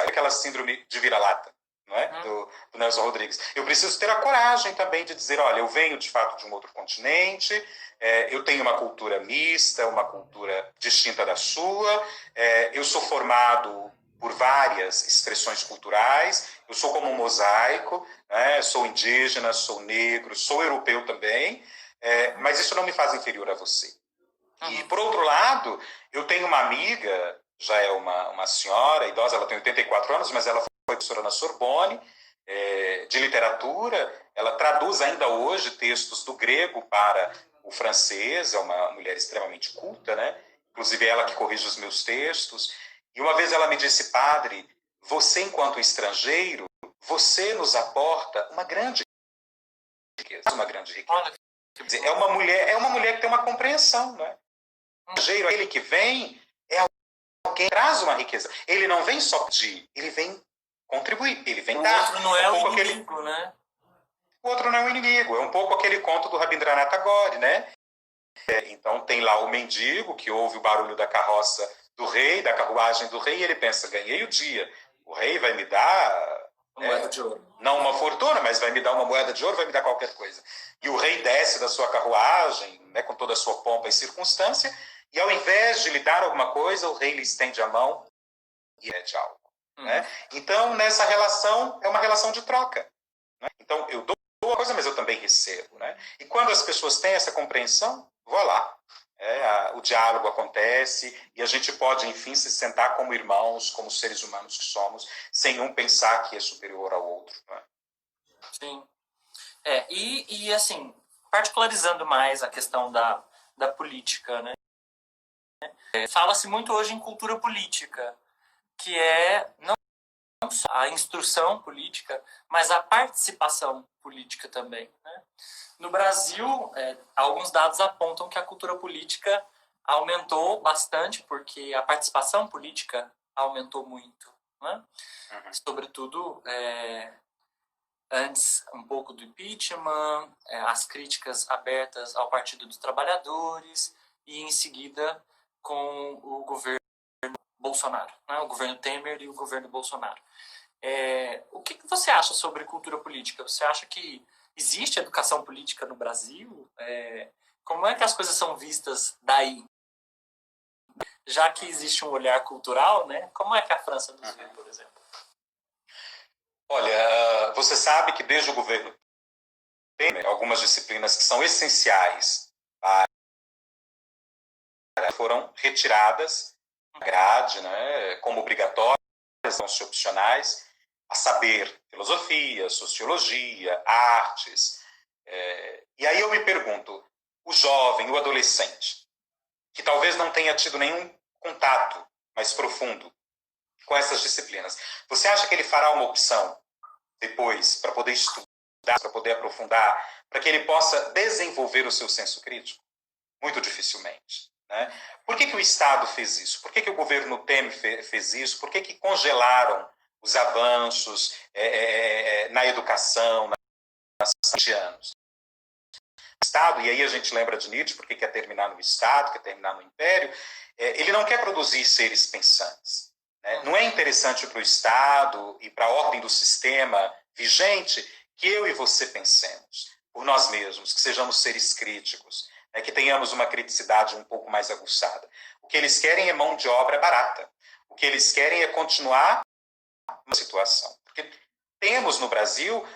aquela síndrome de vira-lata, não é? Do Nelson Rodrigues. Eu preciso ter a coragem também de dizer, olha, eu venho de fato de um outro continente, eu tenho uma cultura mista, uma cultura distinta da sua, eu sou formado por várias expressões culturais, eu sou como um mosaico, né? Sou indígena, sou negro, sou europeu também, mas isso não me faz inferior a você. E, por outro lado, eu tenho uma amiga, já é uma senhora idosa, ela tem 84 anos, mas ela foi professora na Sorbonne, de literatura, ela traduz ainda hoje textos do grego para o francês, é uma mulher extremamente culta, né? Inclusive ela que corrige os meus textos. E uma vez ela me disse, padre, você enquanto estrangeiro, você nos aporta uma grande riqueza, uma grande riqueza. Quer dizer, é uma mulher que tem uma compreensão, né? O estrangeiro, aquele que vem, é alguém que traz uma riqueza. Ele não vem só pedir, ele vem contribuir, ele vem dar. O outro não é o inimigo, né? O outro não é o inimigo, é um pouco aquele conto do Rabindranath Tagore, né? Então tem lá o mendigo que ouve o barulho da carroça do rei, da carruagem do rei, e ele pensa, ganhei o dia. O rei vai me dar uma moeda de ouro. Não uma fortuna, mas vai me dar uma moeda de ouro, vai me dar qualquer coisa. E o rei desce da sua carruagem, né, com toda a sua pompa e circunstância, e ao invés de lhe dar alguma coisa, o rei lhe estende a mão e pede algo. Né? Então, nessa relação, é uma relação de troca. Né? Então, eu dou uma coisa, mas eu também recebo. Né? E quando as pessoas têm essa compreensão, vou lá. O diálogo acontece e a gente pode, enfim, se sentar como irmãos, como seres humanos que somos, sem um pensar que é superior ao outro. Né? Sim. E assim, particularizando mais a questão da política, né? Fala-se muito hoje em cultura política, que é não só a instrução política, mas a participação política também. Né? No Brasil, alguns dados apontam que a cultura política aumentou bastante, porque a participação política aumentou muito. Né? Sobretudo, antes um pouco do impeachment, as críticas abertas ao Partido dos Trabalhadores, e em seguida com o governo Bolsonaro, né? O governo Temer e o governo Bolsonaro. O que você acha sobre cultura política? Você acha que existe educação política no Brasil? Como é que as coisas são vistas daí? Já que existe um olhar cultural, né? Como é que a França nos vê, por exemplo? Olha, você sabe que desde o governo Temer, algumas disciplinas que são essenciais foram retiradas da grade, né, como obrigatórias, não se opcionais, a saber, filosofia, sociologia, artes. E aí eu me pergunto, o jovem, o adolescente, que talvez não tenha tido nenhum contato mais profundo com essas disciplinas, você acha que ele fará uma opção depois para poder estudar, para poder aprofundar, para que ele possa desenvolver o seu senso crítico? Muito dificilmente. Né? Por que o Estado fez isso? Por que o governo Temer fez isso? Por que congelaram os avanços na educação, nas 20 anos? O Estado, e aí a gente lembra de Nietzsche, porque quer terminar no Estado, quer terminar no Império, ele não quer produzir seres pensantes. Né? Não é interessante para o Estado e para a ordem do sistema vigente que eu e você pensemos por nós mesmos, que sejamos seres críticos, que tenhamos uma criticidade um pouco mais aguçada. O que eles querem é mão de obra barata. O que eles querem é continuar uma situação. Porque temos no Brasil,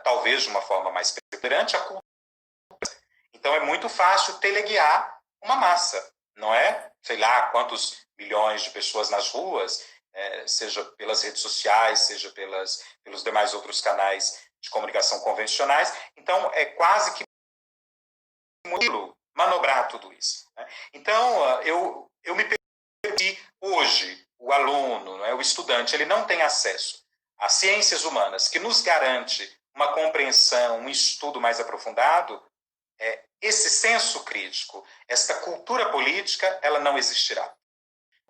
talvez de uma forma mais preponderante, a cultura. Então é muito fácil teleguiar uma massa, não é? Sei lá quantos milhões de pessoas nas ruas, seja pelas redes sociais, seja pelos demais outros canais de comunicação convencionais. Então é quase que manobrar tudo isso. Né? Então, eu me pergunto se hoje o aluno, o estudante, ele não tem acesso às ciências humanas, que nos garante uma compreensão, um estudo mais aprofundado, esse senso crítico, esta cultura política, ela não existirá.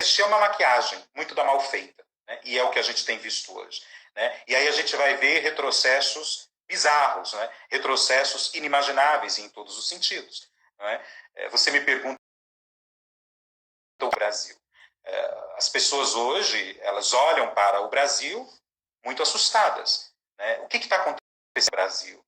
Existir é uma maquiagem muito da mal feita, né? E é o que a gente tem visto hoje, né? E aí a gente vai ver retrocessos bizarros, né? Retrocessos inimagináveis em todos os sentidos. Não é? Você me pergunta o Brasil. As pessoas hoje, elas olham para o Brasil muito assustadas, né? O que está acontecendo no Brasil?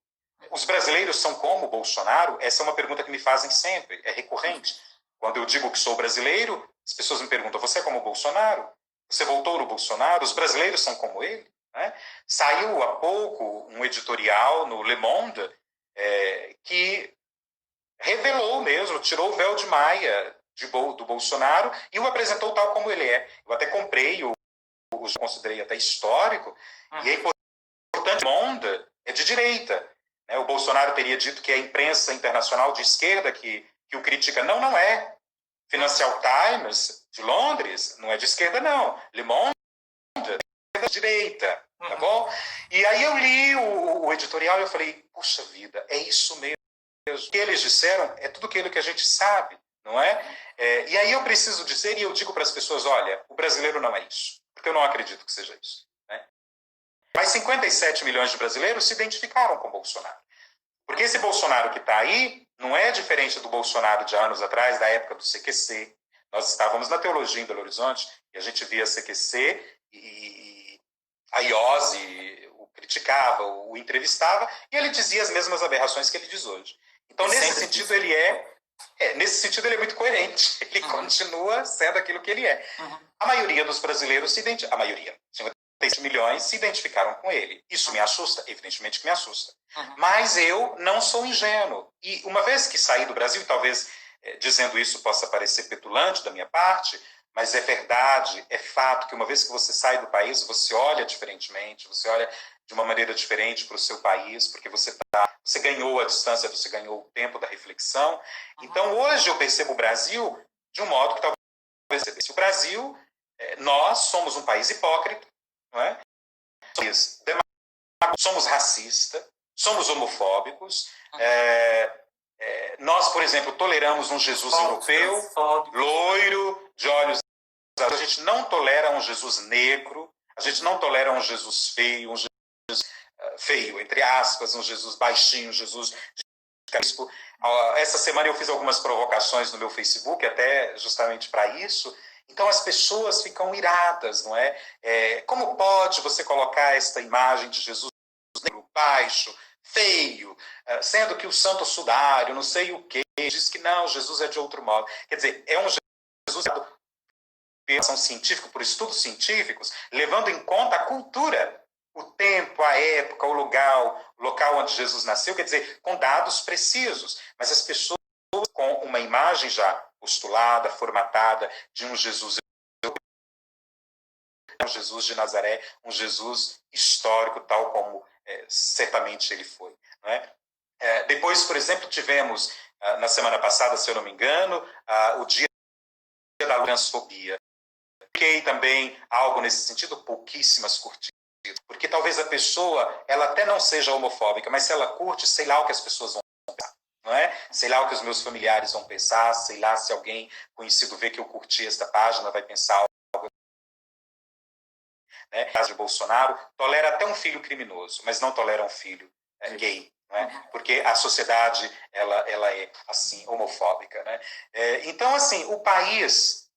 Os brasileiros são como o Bolsonaro? Essa é uma pergunta que me fazem sempre, é recorrente. Quando eu digo que sou brasileiro, as pessoas me perguntam, você é como o Bolsonaro? Você voltou no Bolsonaro? Os brasileiros são como ele? Né? Saiu há pouco um editorial no Le Monde que revelou mesmo, tirou o véu de Maia do Bolsonaro e o apresentou tal como ele é. Eu até comprei, considerei até histórico, e é importante, Le Monde é de direita. Né? O Bolsonaro teria dito que é a imprensa internacional de esquerda que o critica. Não, não é. Financial Times, de Londres, não é de esquerda, não. Le Monde é de direita, tá bom? E aí eu li o editorial e eu falei, puxa vida, é isso mesmo. O que eles disseram é tudo aquilo que a gente sabe, não é? E aí eu preciso dizer, e eu digo para as pessoas, olha, o brasileiro não é isso, porque eu não acredito que seja isso. Né? Mas 57 milhões de brasileiros se identificaram com Bolsonaro. Porque esse Bolsonaro que está aí não é diferente do Bolsonaro de anos atrás, da época do CQC. Nós estávamos na teologia em Belo Horizonte e a gente via CQC e a Iose o criticava, o entrevistava e ele dizia as mesmas aberrações que ele diz hoje. Então, nesse sentido, ele é muito coerente. Ele continua sendo aquilo que ele é. A maioria dos brasileiros se identifica. A maioria, 56 milhões, se identificaram com ele. Isso me assusta? Evidentemente que me assusta. Mas eu não sou ingênuo. E uma vez que saí do Brasil, talvez dizendo isso possa parecer petulante da minha parte, mas é verdade, é fato que uma vez que você sai do país, você olha diferentemente, você olha de uma maneira diferente para o seu país, porque você ganhou a distância, você ganhou o tempo da reflexão. Então, hoje eu percebo o Brasil de um modo que talvez percebesse. O Brasil, nós somos um país hipócrita, não é? Somos racistas, somos homofóbicos. Nós, por exemplo, toleramos um Jesus europeu, loiro, de olhos azuis. A gente não tolera um Jesus negro, a gente não tolera um Jesus feio, um Jesus feio, entre aspas, um Jesus baixinho, um Jesus carisco. Essa semana eu fiz algumas provocações no meu Facebook, até justamente para isso. Então as pessoas ficam iradas, não é? Como pode você colocar esta imagem de Jesus negro, baixo, feio, sendo que o santo sudário, não sei o quê, diz que não, Jesus é de outro modo. Quer dizer, é um Jesus por científica, por estudos científicos, levando em conta a cultura, o tempo, a época, o local onde Jesus nasceu, quer dizer, com dados precisos. Mas as pessoas com uma imagem já postulada, formatada de um Jesus de Nazaré, um Jesus histórico, tal como certamente ele foi. Não é? Depois, por exemplo, tivemos, na semana passada, se eu não me engano, o Dia da Transfobia. Fiquei também algo nesse sentido, pouquíssimas curtidas, porque talvez a pessoa, ela até não seja homofóbica, mas se ela curte, sei lá o que as pessoas vão pensar, não é? Sei lá o que os meus familiares vão pensar, sei lá se alguém conhecido vê que eu curti esta página, vai pensar algo. Né? No caso de Bolsonaro, tolera até um filho criminoso, mas não tolera um filho gay. Não é? Porque a sociedade ela é assim homofóbica. Né? Então, assim, o país,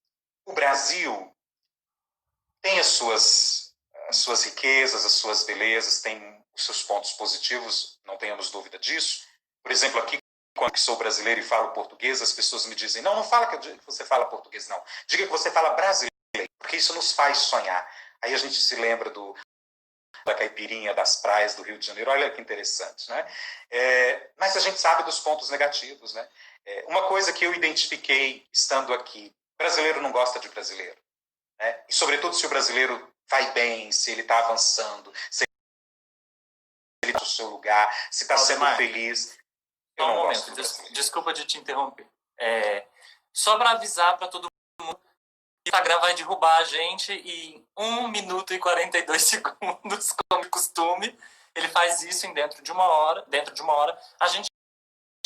o Brasil, tem as suas riquezas, as suas belezas, tem os seus pontos positivos, não tenhamos dúvida disso. Por exemplo, aqui, quando eu sou brasileiro e falo português, as pessoas me dizem, não fala que você fala português, não. Diga que você fala brasileiro, porque isso nos faz sonhar. Aí a gente se lembra da caipirinha das praias do Rio de Janeiro, olha que interessante. Né? Mas a gente sabe dos pontos negativos. Né? Uma coisa que eu identifiquei estando aqui, brasileiro não gosta de brasileiro. Né? E, sobretudo, se o brasileiro vai bem, se ele está avançando, se ele está no seu lugar, se está sendo feliz. Eu não gosto. Desculpa de te interromper. Só para avisar para todo mundo que o Instagram vai derrubar a gente em 1 minuto e 42 segundos, como de costume. Ele faz isso dentro de uma hora. A gente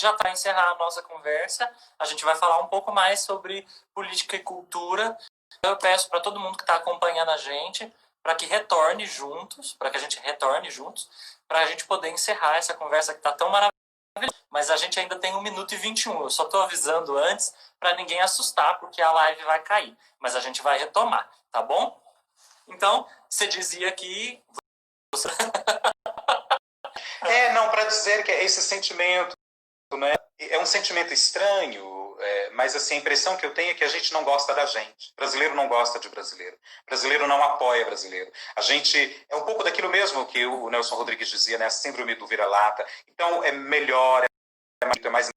já para encerrar a nossa conversa, a gente vai falar um pouco mais sobre política e cultura. Eu peço para todo mundo que está acompanhando a gente para que retorne juntos, para que a gente retorne juntos, para a gente poder encerrar essa conversa que está tão maravilhosa. Mas a gente ainda tem 1 minuto e 21. Eu só estou avisando antes para ninguém assustar, porque a live vai cair. Mas a gente vai retomar, tá bom? Então, você dizia que... Não, para dizer que esse sentimento, né, é um sentimento estranho, mas assim, a impressão que eu tenho é que a gente não gosta da gente. Brasileiro não gosta de brasileiro. Brasileiro não apoia brasileiro. A gente é um pouco daquilo mesmo que o Nelson Rodrigues dizia, né, a síndrome do vira-lata. Então, é melhor, é mais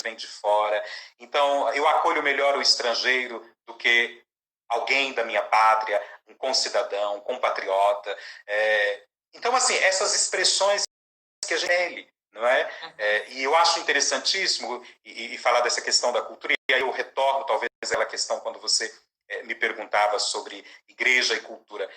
vem de fora. Então, eu acolho melhor o estrangeiro do que alguém da minha pátria, um concidadão, um compatriota. Então, assim, essas expressões que a gente tem, não é? E eu acho interessantíssimo e falar dessa questão da cultura, e aí eu retorno talvez àquela questão quando você me perguntava sobre igreja e cultura.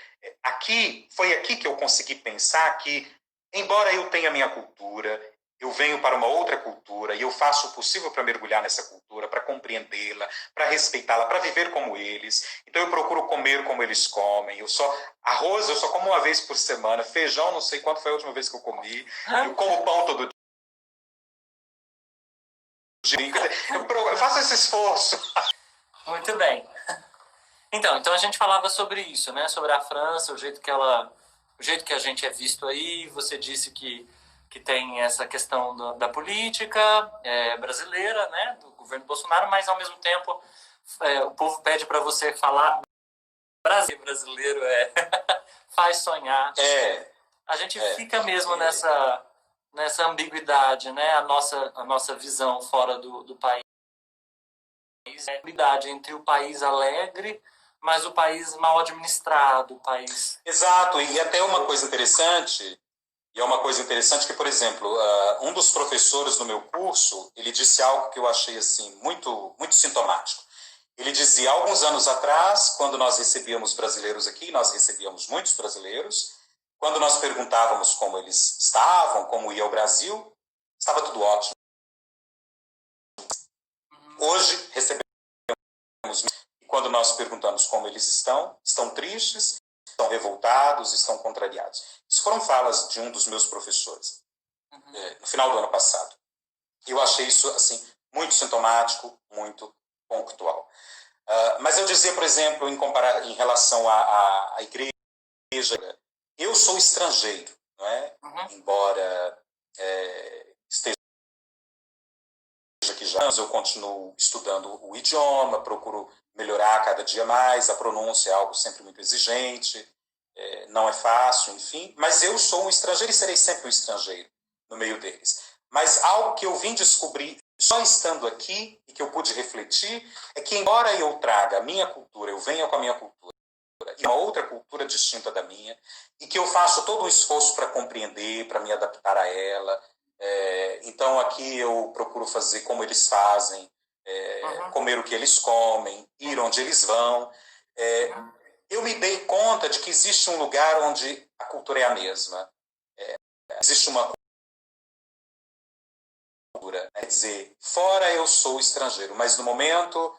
Foi aqui que eu consegui pensar que, embora eu tenha minha cultura, eu venho para uma outra cultura e eu faço o possível para mergulhar nessa cultura, para compreendê-la, para respeitá-la, para viver como eles. Então eu procuro comer como eles comem. Arroz eu só como uma vez por semana, feijão não sei quando foi a última vez que eu comi. Eu como pão todo dia. Eu faço esse esforço. Muito bem. Então a gente falava sobre isso, né? Sobre a França, o jeito que a gente é visto aí. Você disse que tem essa questão da política brasileira, né? Do governo Bolsonaro, mas ao mesmo tempo o povo pede para você falar brasileiro faz sonhar. A gente fica mesmo nessa ambiguidade, né? A nossa visão fora do país. A ambiguidade entre o país alegre, mas o país mal administrado, o país... Exato, e até uma coisa interessante, que, por exemplo, um dos professores do meu curso, ele disse algo que eu achei assim, muito, muito sintomático. Ele dizia, alguns anos atrás, quando nós recebíamos brasileiros aqui, nós recebíamos muitos brasileiros, quando nós perguntávamos como eles estavam, como ia o Brasil, estava tudo ótimo. Hoje, recebemos, e quando nós perguntamos como eles estão tristes, estão revoltados, estão contrariados. Isso foram falas de um dos meus professores, no final do ano passado. Eu achei isso assim, muito sintomático, muito pontual. Mas eu dizia, por exemplo, em relação à igreja, eu sou estrangeiro, não é? Embora esteja aqui já, eu continuo estudando o idioma, procuro melhorar cada dia mais, a pronúncia é algo sempre muito exigente, não é fácil, enfim, mas eu sou um estrangeiro e serei sempre um estrangeiro no meio deles. Mas algo que eu vim descobrir só estando aqui e que eu pude refletir é que, embora eu traga a minha cultura, eu venha com a minha cultura e uma outra cultura distinta da minha, e que eu faço todo um esforço para compreender, para me adaptar a ela. Então aqui eu procuro fazer como eles fazem, comer o que eles comem, ir onde eles vão. Eu me dei conta de que existe um lugar onde a cultura é a mesma. Existe uma cultura, quer dizer, fora eu sou estrangeiro, mas no momento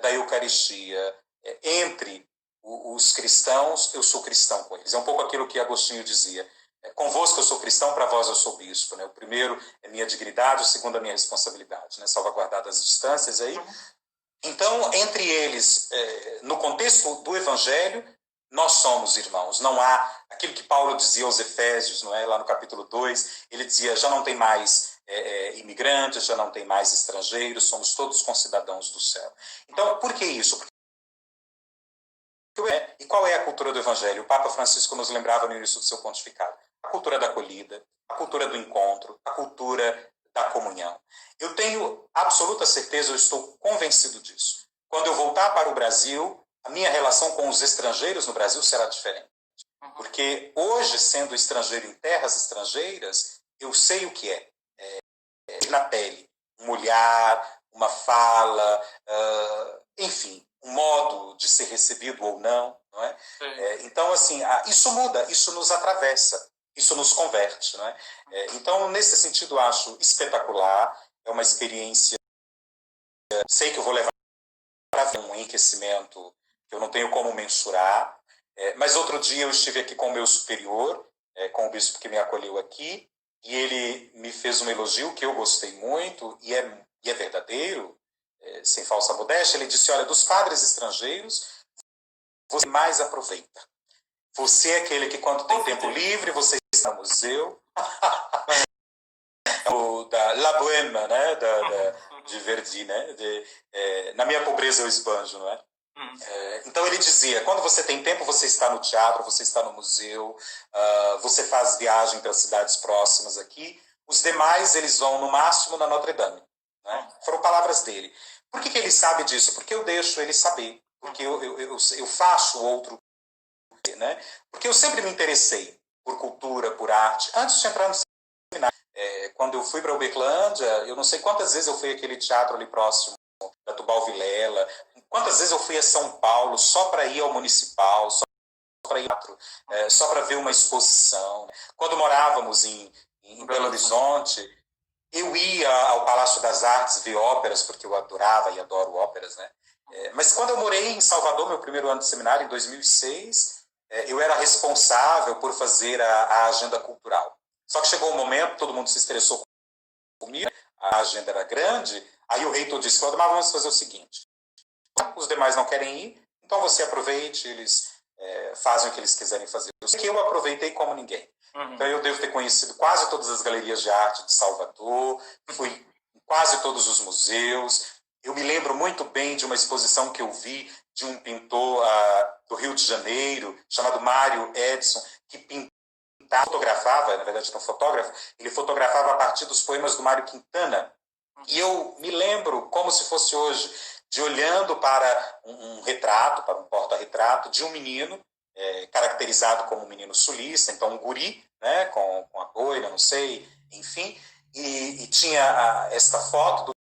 da Eucaristia, entre os cristãos, eu sou cristão com eles. É um pouco aquilo que Agostinho dizia. Convosco eu sou cristão, para vós eu sou bispo. Né? O primeiro é minha dignidade, o segundo é minha responsabilidade. Né? Salvaguardar as distâncias aí. Então, entre eles, no contexto do Evangelho, nós somos irmãos. Não há aquilo que Paulo dizia aos Efésios, não é? Lá no capítulo 2, ele dizia, já não tem mais imigrantes, já não tem mais estrangeiros, somos todos concidadãos do céu. Então, por que isso? E qual é a cultura do Evangelho? O Papa Francisco nos lembrava no início do seu pontificado. A cultura da acolhida, a cultura do encontro, a cultura da comunhão. Eu tenho absoluta certeza, eu estou convencido disso. Quando eu voltar para o Brasil, a minha relação com os estrangeiros no Brasil será diferente. Porque hoje, sendo estrangeiro em terras estrangeiras, eu sei o que é na pele. Um olhar, uma fala, enfim, um modo de ser recebido ou não. Não é? Então, assim, isso muda, isso nos atravessa, isso nos converte. Não é? Então, nesse sentido, acho espetacular. é uma experiência, sei que eu vou levar para um enriquecimento que eu não tenho como mensurar, mas outro dia eu estive aqui com o meu superior, com o bispo que me acolheu aqui, e ele me fez um elogio que eu gostei muito, e é verdadeiro, sem falsa modéstia. Ele disse: olha, dos padres estrangeiros, você mais aproveita. Você é aquele que, quando tem tempo livre, você está no museu. Da La Bohème, né? De Verdi, né? Na minha pobreza eu esbanjo, não é? Então ele dizia: quando você tem tempo, você está no teatro, você está no museu, você faz viagem para cidades próximas aqui. Os demais, eles vão no máximo na Notre Dame. Né? Foram palavras dele. Por que ele sabe disso? Porque eu deixo ele saber. Porque eu faço o outro. Né? Porque eu sempre me interessei por cultura, por arte. Antes de entrar no seminário, quando eu fui para Uberlândia, eu não sei quantas vezes eu fui àquele teatro ali próximo da Tubal Vilela, quantas vezes eu fui a São Paulo só para ir ao Municipal, só para ir ao teatro, só para ver uma exposição. Quando morávamos em Belo Horizonte, eu ia ao Palácio das Artes ver óperas, porque eu adorava e adoro óperas, né? Mas quando eu morei em Salvador, meu primeiro ano de seminário, em 2006, eu era responsável por fazer a agenda cultural. Só que chegou um momento, todo mundo se estressou comigo, a agenda era grande, aí o reitor disse: Claudemar, vamos fazer o seguinte, os demais não querem ir, então você aproveite, eles fazem o que eles quiserem fazer. Eu sei que eu aproveitei como ninguém. Então eu devo ter conhecido quase todas as galerias de arte de Salvador, fui em quase todos os museus. Eu me lembro muito bem de uma exposição que eu vi de um pintor do Rio de Janeiro, chamado Mário Edson, que fotografava, na verdade é um fotógrafo, ele fotografava a partir dos poemas do Mário Quintana. E eu me lembro, como se fosse hoje, de olhando para um retrato, para um porta-retrato de um menino, caracterizado como um menino sulista, então um guri, né, com a boina, não sei, enfim, e tinha esta foto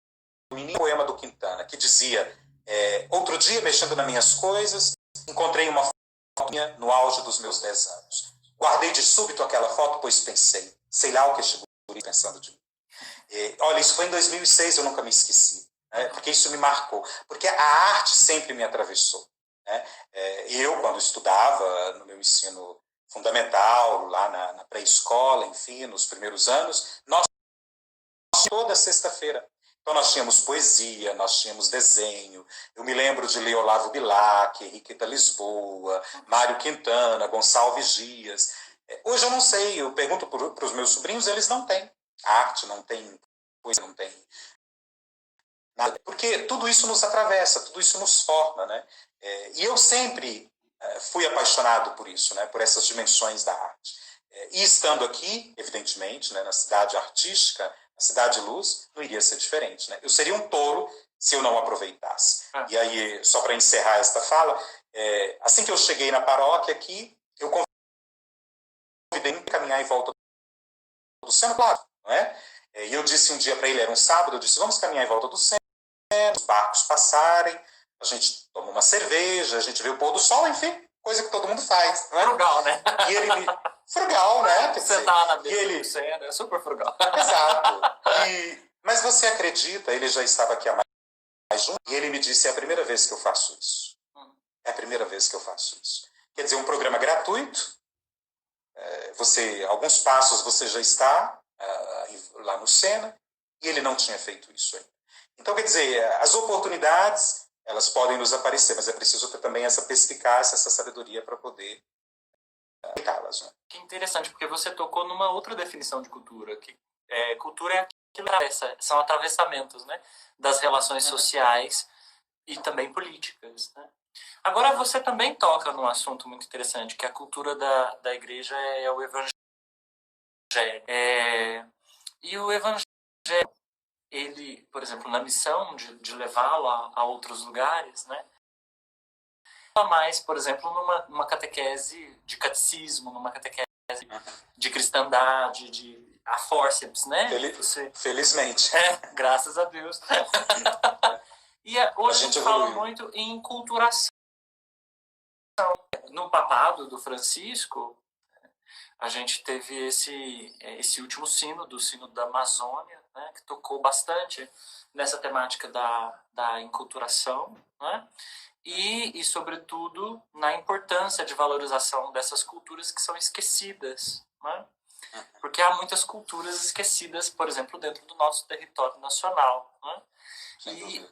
do menino, poema do Quintana, que dizia: outro dia, mexendo nas minhas coisas, encontrei uma foto minha no auge dos meus 10 anos. Guardei de súbito aquela foto, pois pensei, sei lá o que este guri pensando de mim. Olha, isso foi em 2006, eu nunca me esqueci, né, porque isso me marcou, porque a arte sempre me atravessou. Né? Eu, quando estudava no meu ensino fundamental, lá na pré-escola, enfim, nos primeiros anos, nós toda sexta-feira. Então nós tínhamos poesia, nós tínhamos desenho. Eu me lembro de ler Olavo Bilac, Henriqueta Lisboa, Mário Quintana, Gonçalves Dias. Hoje eu não sei, eu pergunto para os meus sobrinhos, eles não têm arte, não tem poesia, não tem nada. Porque tudo isso nos atravessa, tudo isso nos forma, né? E eu sempre fui apaixonado por isso, né? Por essas dimensões da arte. E estando aqui, evidentemente, né, na cidade artística, na Cidade de Luz, não iria ser diferente. Né? Eu seria um tolo se eu não aproveitasse. E aí, só para encerrar esta fala, assim que eu cheguei na paróquia aqui, eu convidei a caminhar em volta do centro, claro, não é? E eu disse um dia para ele, era um sábado, eu disse: vamos caminhar em volta do centro, os barcos passarem, a gente toma uma cerveja, a gente vê o pôr do sol, enfim, coisa que todo mundo faz. Não é? Frugal, né? E ele me... Frugal, né? Sentar na beira ele... do centro, é super frugal. Exato. Mas você acredita, ele já estava aqui há mais de um, e ele me disse: é a primeira vez que eu faço isso. É a primeira vez que eu faço isso. Quer dizer, um programa gratuito, alguns passos você já está lá no Sena, e ele não tinha feito isso ainda. Então, quer dizer, as oportunidades, elas podem nos aparecer, mas é preciso ter também essa perspicácia, essa sabedoria para poder aplicar-las. Né? Que interessante, porque você tocou numa outra definição de cultura, que cultura é aquilo que atravessa, são atravessamentos, né, das relações sociais e também políticas. Né? Agora, você também toca num assunto muito interessante, que a cultura da igreja é o evangelho. E o evangelho, ele, por exemplo, na missão de levá-lo a outros lugares, né? Mais, por exemplo, numa catequese de catecismo, numa catequese de cristandade, de a forceps, né? Felizmente. Graças a Deus. E hoje a gente fala muito em enculturação. No papado do Francisco, a gente teve esse último sínodo, o sínodo da Amazônia, né, que tocou bastante nessa temática da enculturação, né, e, sobretudo, na importância de valorização dessas culturas que são esquecidas, né, porque há muitas culturas esquecidas, por exemplo, dentro do nosso território nacional, né, e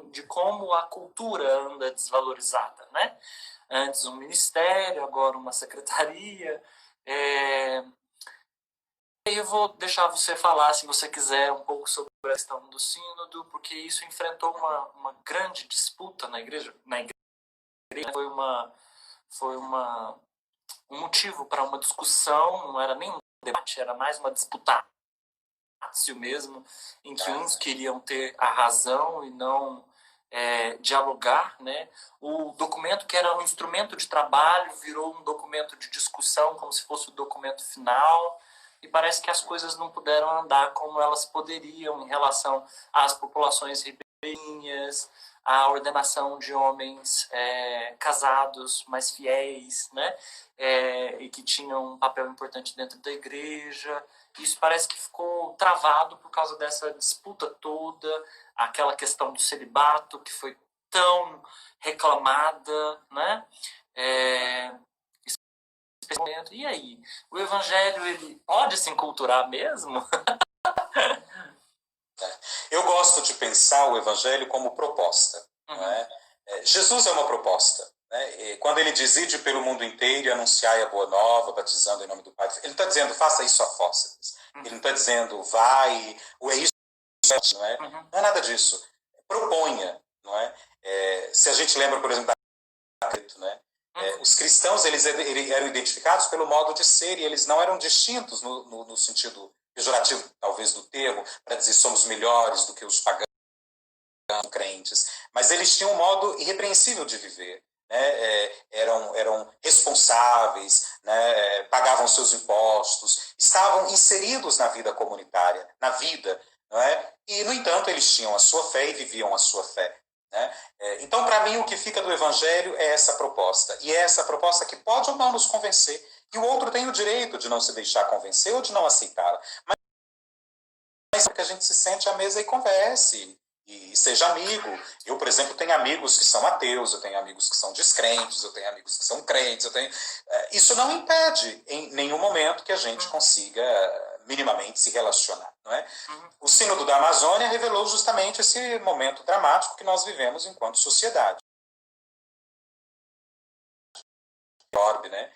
de como a cultura anda desvalorizada, né? Antes um ministério, agora uma secretaria. Eu vou deixar você falar, se você quiser, um pouco sobre a questão do sínodo, porque isso enfrentou uma grande disputa na igreja. Foi um motivo para uma discussão, não era nem um debate, era mais uma disputa mesmo, em que uns queriam ter a razão e não dialogar, né? O documento, que era um instrumento de trabalho, virou um documento de discussão, como se fosse o documento final, e parece que as coisas não puderam andar como elas poderiam em relação às populações ribeirinhas, a ordenação de homens casados, mais fiéis, né? E que tinham um papel importante dentro da igreja. Isso parece que ficou travado por causa dessa disputa toda, aquela questão do celibato que foi tão reclamada, né? E aí, o evangelho, ele pode se enculturar mesmo? Eu gosto de pensar o evangelho como proposta. Não é? Jesus é uma proposta. Né? Quando ele diz, ide pelo mundo inteiro e anunciai a boa nova, batizando em nome do Pai, ele está dizendo, faça isso a fósseis. Ele não está dizendo, vai, ou é isso, não é? Não é nada disso. Proponha. Não é? Se a gente lembra, por exemplo, da Cristo, né? Os cristãos, eles eram identificados pelo modo de ser, e eles não eram distintos no sentido pejorativo, talvez, do termo, para dizer somos melhores do que os pagãos crentes, mas eles tinham um modo irrepreensível de viver, né? Eram responsáveis, né? Pagavam seus impostos, estavam inseridos na vida comunitária, na vida, não é? E, no entanto, eles tinham a sua fé e viviam a sua fé. Né? Então, para mim, o que fica do evangelho é essa proposta, e é essa proposta que pode ou não nos convencer, e o outro tem o direito de não se deixar convencer ou de não aceitá-la, mas é que a gente se sente à mesa e converse, e seja amigo. Eu, por exemplo, tenho amigos que são ateus, eu tenho amigos que são descrentes, eu tenho amigos que são crentes, isso não impede em nenhum momento que a gente consiga minimamente se relacionar. Não é? O Sínodo da Amazônia revelou justamente esse momento dramático que nós vivemos enquanto sociedade. Né?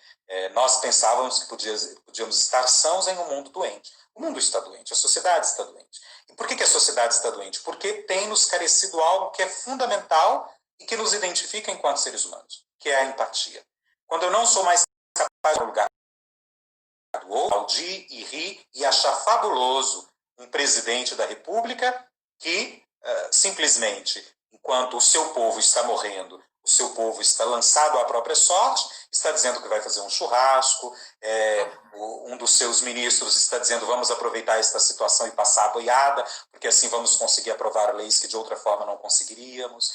Nós pensávamos que podíamos estar sãos em um mundo doente. O mundo está doente, a sociedade está doente. E por que a sociedade está doente? Porque tem nos carecido algo que é fundamental e que nos identifica enquanto seres humanos, que é a empatia. Quando eu não sou mais capaz de lugar do outro, aplaudir e rir e achar fabuloso um presidente da República que simplesmente, enquanto o seu povo está morrendo, o seu povo está lançado à própria sorte, está dizendo que vai fazer um churrasco, um dos seus ministros está dizendo vamos aproveitar esta situação e passar a boiada, porque assim vamos conseguir aprovar leis que de outra forma não conseguiríamos.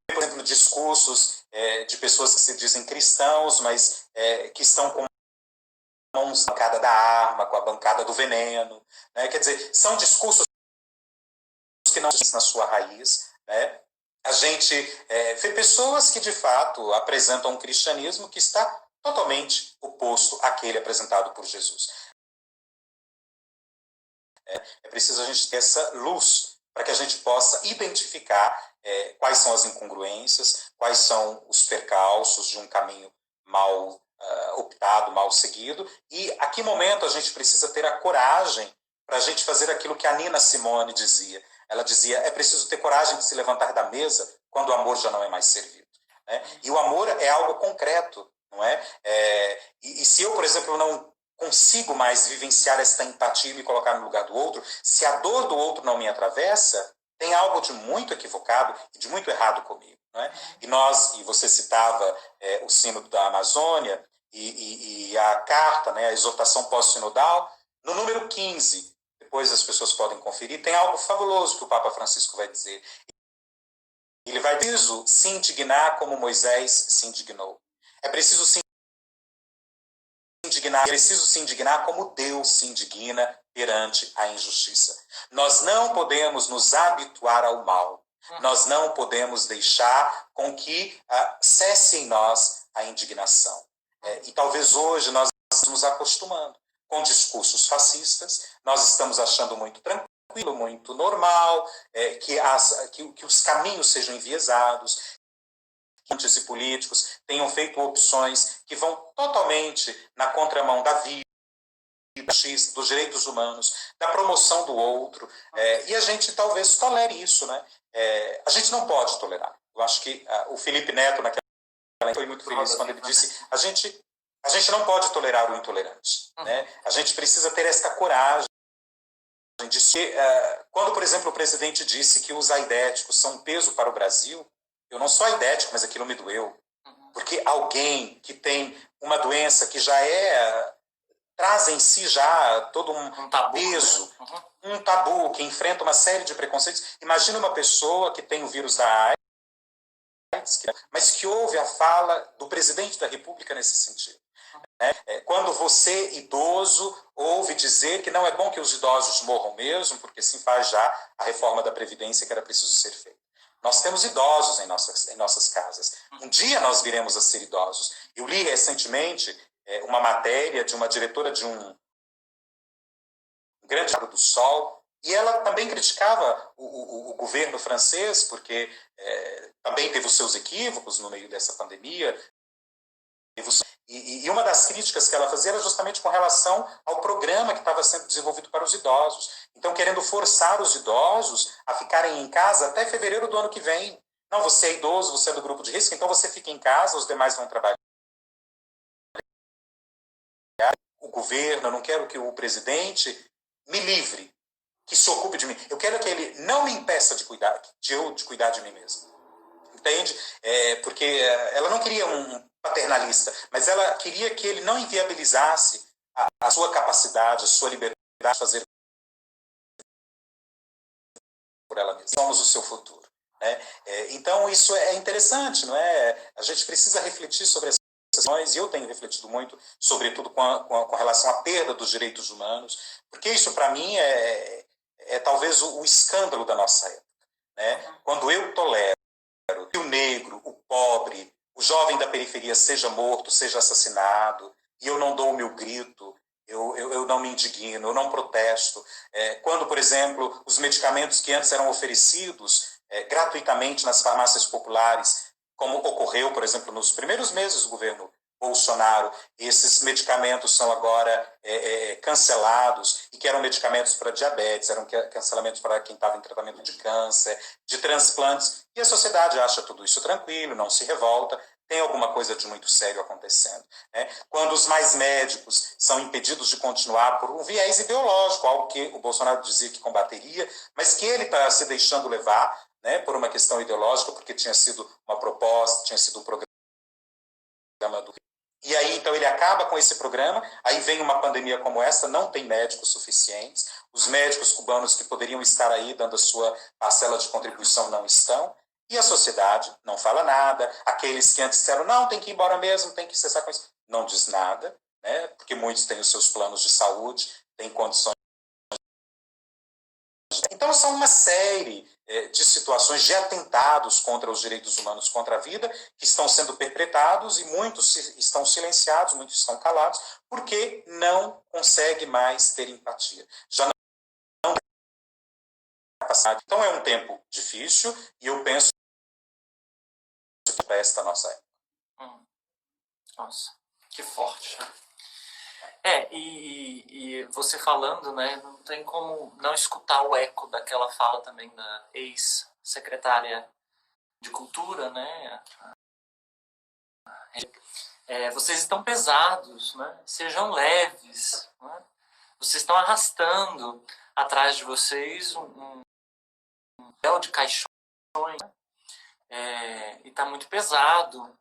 Por exemplo, discursos de pessoas que se dizem cristãos, mas que estão com mãos na bancada da arma, com a bancada do veneno. Né? Quer dizer, são discursos que não estão na sua raiz. Né? A gente vê pessoas que, de fato, apresentam um cristianismo que está totalmente oposto àquele apresentado por Jesus. É preciso a gente ter essa luz para que a gente possa identificar quais são as incongruências, quais são os percalços de um caminho mal optado, mal seguido, e a que momento a gente precisa ter a coragem para a gente fazer aquilo que a Nina Simone dizia. Ela dizia, é preciso ter coragem de se levantar da mesa quando o amor já não é mais servido. Né? E o amor é algo concreto, não é? E se eu, por exemplo, não consigo mais vivenciar esta empatia e me colocar no lugar do outro, se a dor do outro não me atravessa, tem algo de muito equivocado e de muito errado comigo. Não é? E você citava o Sínodo da Amazônia e a carta, né, a exortação pós-sinodal, no número 15, depois as pessoas podem conferir, tem algo fabuloso que o Papa Francisco vai dizer. Ele vai preciso se indignar como Moisés se indignou. É preciso se indignar, é preciso se indignar como Deus se indigna perante a injustiça. Nós não podemos nos habituar ao mal. Nós não podemos deixar com que cesse em nós a indignação. E talvez hoje nós nos acostumando com discursos fascistas, nós estamos achando muito tranquilo, muito normal, que os caminhos sejam enviesados, e políticos tenham feito opções que vão totalmente na contramão da vida, dos direitos humanos, da promoção do outro, e a gente talvez tolere isso, né? A gente não pode tolerar. Eu acho que o Felipe Neto, naquela foi muito feliz quando ele disse, a gente não pode tolerar o intolerante, né? A gente precisa ter esta coragem de ser, quando, por exemplo, o presidente disse que os aidéticos são um peso para o Brasil, eu não sou aidético, mas aquilo me doeu. Porque alguém que tem uma doença que já traz em si já todo um tabu, peso, né? Um tabu, que enfrenta uma série de preconceitos. Imagina uma pessoa que tem o vírus da AIDS, mas que ouve a fala do presidente da República nesse sentido. Quando você, idoso, ouve dizer que não é bom que os idosos morram mesmo, porque assim faz já a reforma da Previdência que era preciso ser feita. Nós temos idosos em nossas casas. Um dia nós viremos a ser idosos. Eu li recentemente uma matéria de uma diretora de um grande do Sol, e ela também criticava o governo francês, porque também teve os seus equívocos no meio dessa pandemia. E uma das críticas que ela fazia era justamente com relação ao programa que estava sendo desenvolvido para os idosos. Então, querendo forçar os idosos a ficarem em casa até fevereiro do ano que vem. Não, você é idoso, você é do grupo de risco, então você fica em casa, os demais vão trabalhar. O governo, eu não quero que o presidente me livre, que se ocupe de mim. Eu quero que ele não me impeça de cuidar de mim mesmo. Entende? Porque ela não queria um paternalista, mas ela queria que ele não inviabilizasse a sua capacidade, a sua liberdade de fazer por ela mesma. Somos o seu futuro. Né? Então, isso é interessante, não é? A gente precisa refletir sobre essas questões, e eu tenho refletido muito, sobretudo com relação à perda dos direitos humanos, porque isso, para mim, é talvez o escândalo da nossa época. Né? Quando eu tolero que o negro, o pobre, o jovem da periferia seja morto, seja assassinado, e eu não dou o meu grito, eu não me indigno, eu não protesto. Quando, por exemplo, os medicamentos que antes eram oferecidos gratuitamente nas farmácias populares, como ocorreu, por exemplo, nos primeiros meses do governo Bolsonaro, esses medicamentos são agora cancelados, e que eram medicamentos para diabetes, eram cancelamentos para quem estava em tratamento de câncer, de transplantes, e a sociedade acha tudo isso tranquilo, não se revolta, tem alguma coisa de muito sério acontecendo. Né? Quando os mais médicos são impedidos de continuar por um viés ideológico, algo que o Bolsonaro dizia que combateria, mas que ele está se deixando levar, né, por uma questão ideológica, porque tinha sido uma proposta, tinha sido um programa do... E aí, então, ele acaba com esse programa, aí vem uma pandemia como essa, não tem médicos suficientes, os médicos cubanos que poderiam estar aí dando a sua parcela de contribuição não estão, e a sociedade não fala nada, aqueles que antes disseram, não, tem que ir embora mesmo, tem que cessar com isso, não diz nada, né, porque muitos têm os seus planos de saúde, têm condições. Então, são uma série de situações de atentados contra os direitos humanos, contra a vida, que estão sendo perpetrados, e muitos estão silenciados, muitos estão calados, porque não consegue mais ter empatia. Já não tem capacidade. Então, é um tempo difícil, e eu penso para esta nossa época. Nossa, que forte. E você falando, né, não tem como não escutar o eco daquela fala também da ex-secretária de Cultura, né? Vocês estão pesados, né? Sejam leves, né? Vocês estão arrastando atrás de vocês um véu de caixões, né? E está muito pesado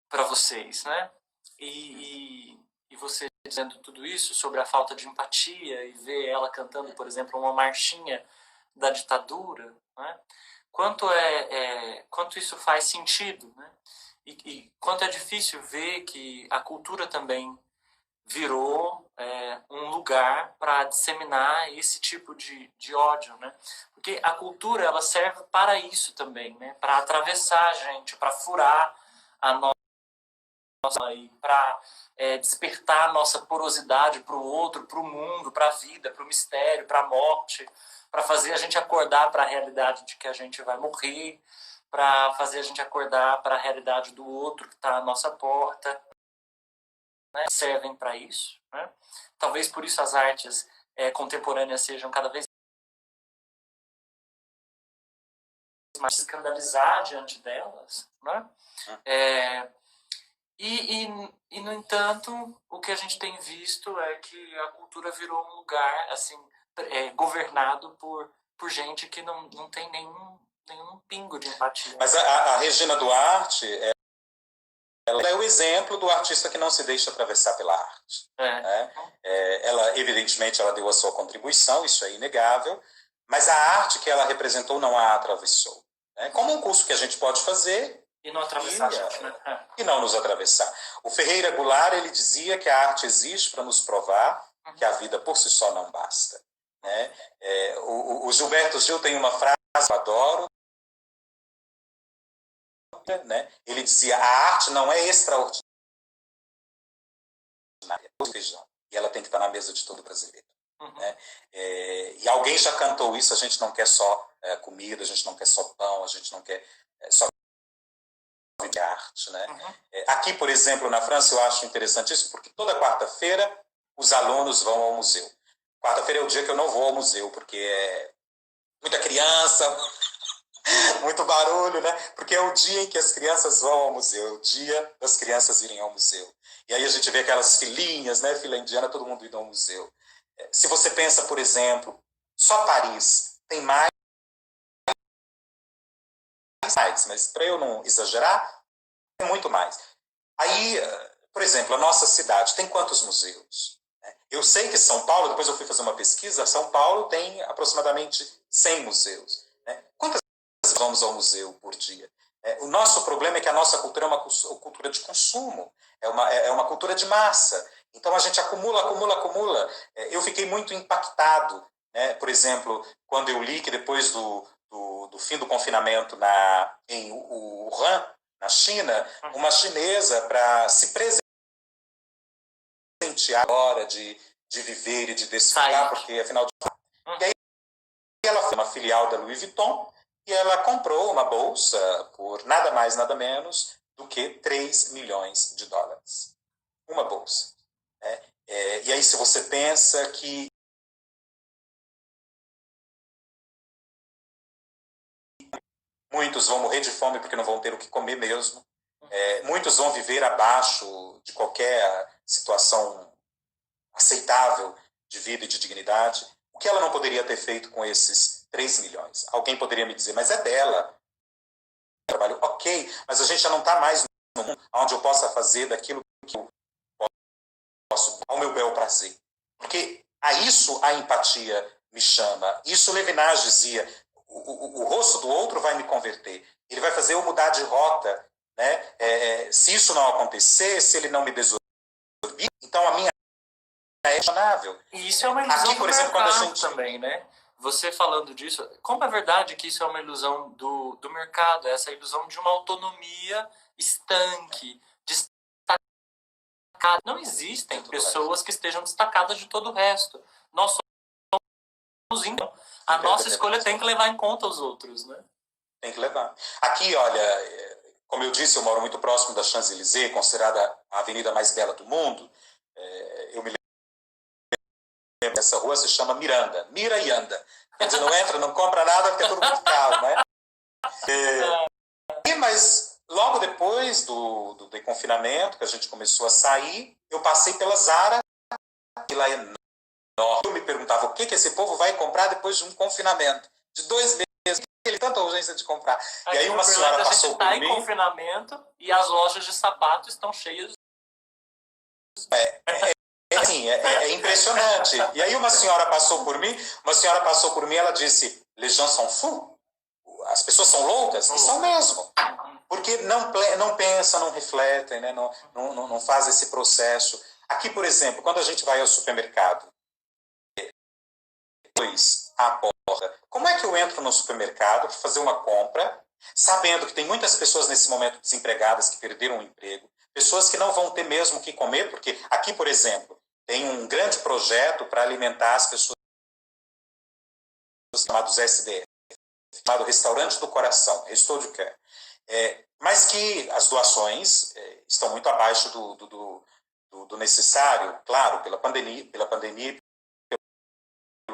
para vocês, né? E você dizendo tudo isso sobre a falta de empatia, e ver ela cantando, por exemplo, uma marchinha da ditadura, né? Quanto isso faz sentido, né? E quanto é difícil ver que a cultura também virou um lugar para disseminar esse tipo de ódio, né? Porque a cultura, ela serve para isso também, né? Para atravessar a gente, para furar a nossa e para despertar a nossa porosidade para o outro, para o mundo, para a vida, para o mistério, para a morte, para fazer a gente acordar para a realidade de que a gente vai morrer, para fazer a gente acordar para a realidade do outro que está à nossa porta, né? Servem para isso, né? Talvez por isso as artes contemporâneas sejam cada vez mais escandalizar diante delas, né? No entanto, o que a gente tem visto é que a cultura virou um lugar assim governado por gente que não tem nenhum pingo de empatia. Mas a Regina Duarte, ela é o exemplo do artista que não se deixa atravessar pela arte. Né? Ela, evidentemente, ela deu a sua contribuição, isso é inegável, mas a arte que ela representou não a atravessou. Né? Como um curso que a gente pode fazer e não atravessar a gente, né? E não nos atravessar. O Ferreira Goulart, ele dizia que a arte existe para nos provar que a vida por si só não basta. Né? O Gilberto Gil tem uma frase que eu adoro, né? Ele dizia: a arte não é extraordinária, e ela tem que estar na mesa de todo brasileiro. Né? E alguém já cantou isso: a gente não quer só comida, a gente não quer só pão, a gente não quer só de arte. Né? Aqui, por exemplo, na França, eu acho interessante isso, porque toda quarta-feira os alunos vão ao museu. Quarta-feira é o dia que eu não vou ao museu, porque é muita criança, muito barulho, né? Porque é o dia em que as crianças vão ao museu, é o dia das crianças irem ao museu. E aí a gente vê aquelas filinhas, né? Fila indiana, todo mundo indo ao museu. Se você pensa, por exemplo, só Paris tem mais, mas para eu não exagerar, tem muito mais. Aí, por exemplo, a nossa cidade tem quantos museus? Eu sei que São Paulo, depois eu fui fazer uma pesquisa, São Paulo tem aproximadamente 100 museus. Né? Quantas vezes vamos ao museu por dia? O nosso problema é que a nossa cultura é uma cultura de consumo, é uma cultura de massa. Então a gente acumula. Eu fiquei muito impactado, né? Por exemplo, quando eu li que depois do fim do confinamento em Wuhan, na China, uma chinesa, para se presentear a hora de viver e de desfrutar, porque afinal de contas. E aí ela foi uma filial da Louis Vuitton e ela comprou uma bolsa por nada mais, nada menos do que 3 milhões de dólares. Uma bolsa. Né? E aí, se você pensa que muitos vão morrer de fome porque não vão ter o que comer mesmo, muitos vão viver abaixo de qualquer situação aceitável de vida e de dignidade, o que ela não poderia ter feito com esses 3 milhões? Alguém poderia me dizer, mas é dela. Trabalho, ok, mas a gente já não está mais no mundo onde eu possa fazer daquilo que eu posso, ao meu bel prazer. Porque a isso a empatia me chama. Isso Levinas dizia, o rosto do outro vai me converter. Ele vai fazer eu mudar de rota. Né? Se isso não acontecer, se ele não me desorbir, então a minha é questionável. E isso é uma ilusão aqui, por exemplo, quando a gente também, né? Você falando disso, como é verdade que isso é uma ilusão do mercado, essa ilusão de uma autonomia estanque, destacada. Não existem pessoas que estejam destacadas de todo o resto. Nós somos então. A nossa escolha tem que levar em conta os outros, né? Tem que levar. Aqui, olha, como eu disse, eu moro muito próximo da Champs-Élysées, considerada a avenida mais bela do mundo. Eu me lembro, essa rua se chama Miranda. Mira e anda. Quer dizer, não entra, não compra nada, porque é tudo muito caro, né? Mas logo depois do confinamento, que a gente começou a sair, eu passei pela Zara, e lá é enorme. Eu me perguntava o que esse povo vai comprar depois de um confinamento de 2 meses. Ele tanta urgência de comprar. Aqui, e aí uma senhora passou por mim. A gente está em confinamento e as lojas de sapato estão cheias. Assim, é impressionante. E aí uma senhora passou por mim, ela disse, les gens sont fous. As pessoas são loucas? E são mesmo. Porque não pensam, não refletem, né? não fazem esse processo. Aqui, por exemplo, quando a gente vai ao supermercado, depois à porta, como é que eu entro no supermercado para fazer uma compra, sabendo que tem muitas pessoas nesse momento desempregadas que perderam o emprego, pessoas que não vão ter mesmo o que comer, porque aqui, por exemplo, tem um grande projeto para alimentar as pessoas chamados SDF, chamado Restaurante do Coração, Resto du Cœur. Mas que as doações estão muito abaixo do necessário, claro, pela pandemia e pelo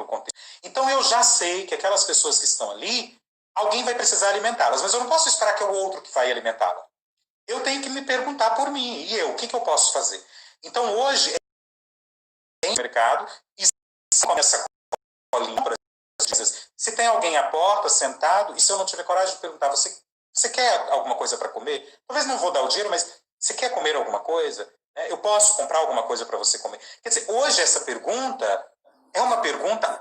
contexto. Então eu já sei que aquelas pessoas que estão ali, alguém vai precisar alimentá-las, mas eu não posso esperar que é o outro que vai alimentá-la. Eu tenho que me perguntar por mim, e eu, o que eu posso fazer? Então hoje, tem mercado, e essa colinha, se tem alguém à porta, sentado, e se eu não tiver coragem de perguntar, você quer alguma coisa para comer? Talvez não vou dar o dinheiro, mas você quer comer alguma coisa? Eu posso comprar alguma coisa para você comer? Quer dizer, hoje essa pergunta é uma pergunta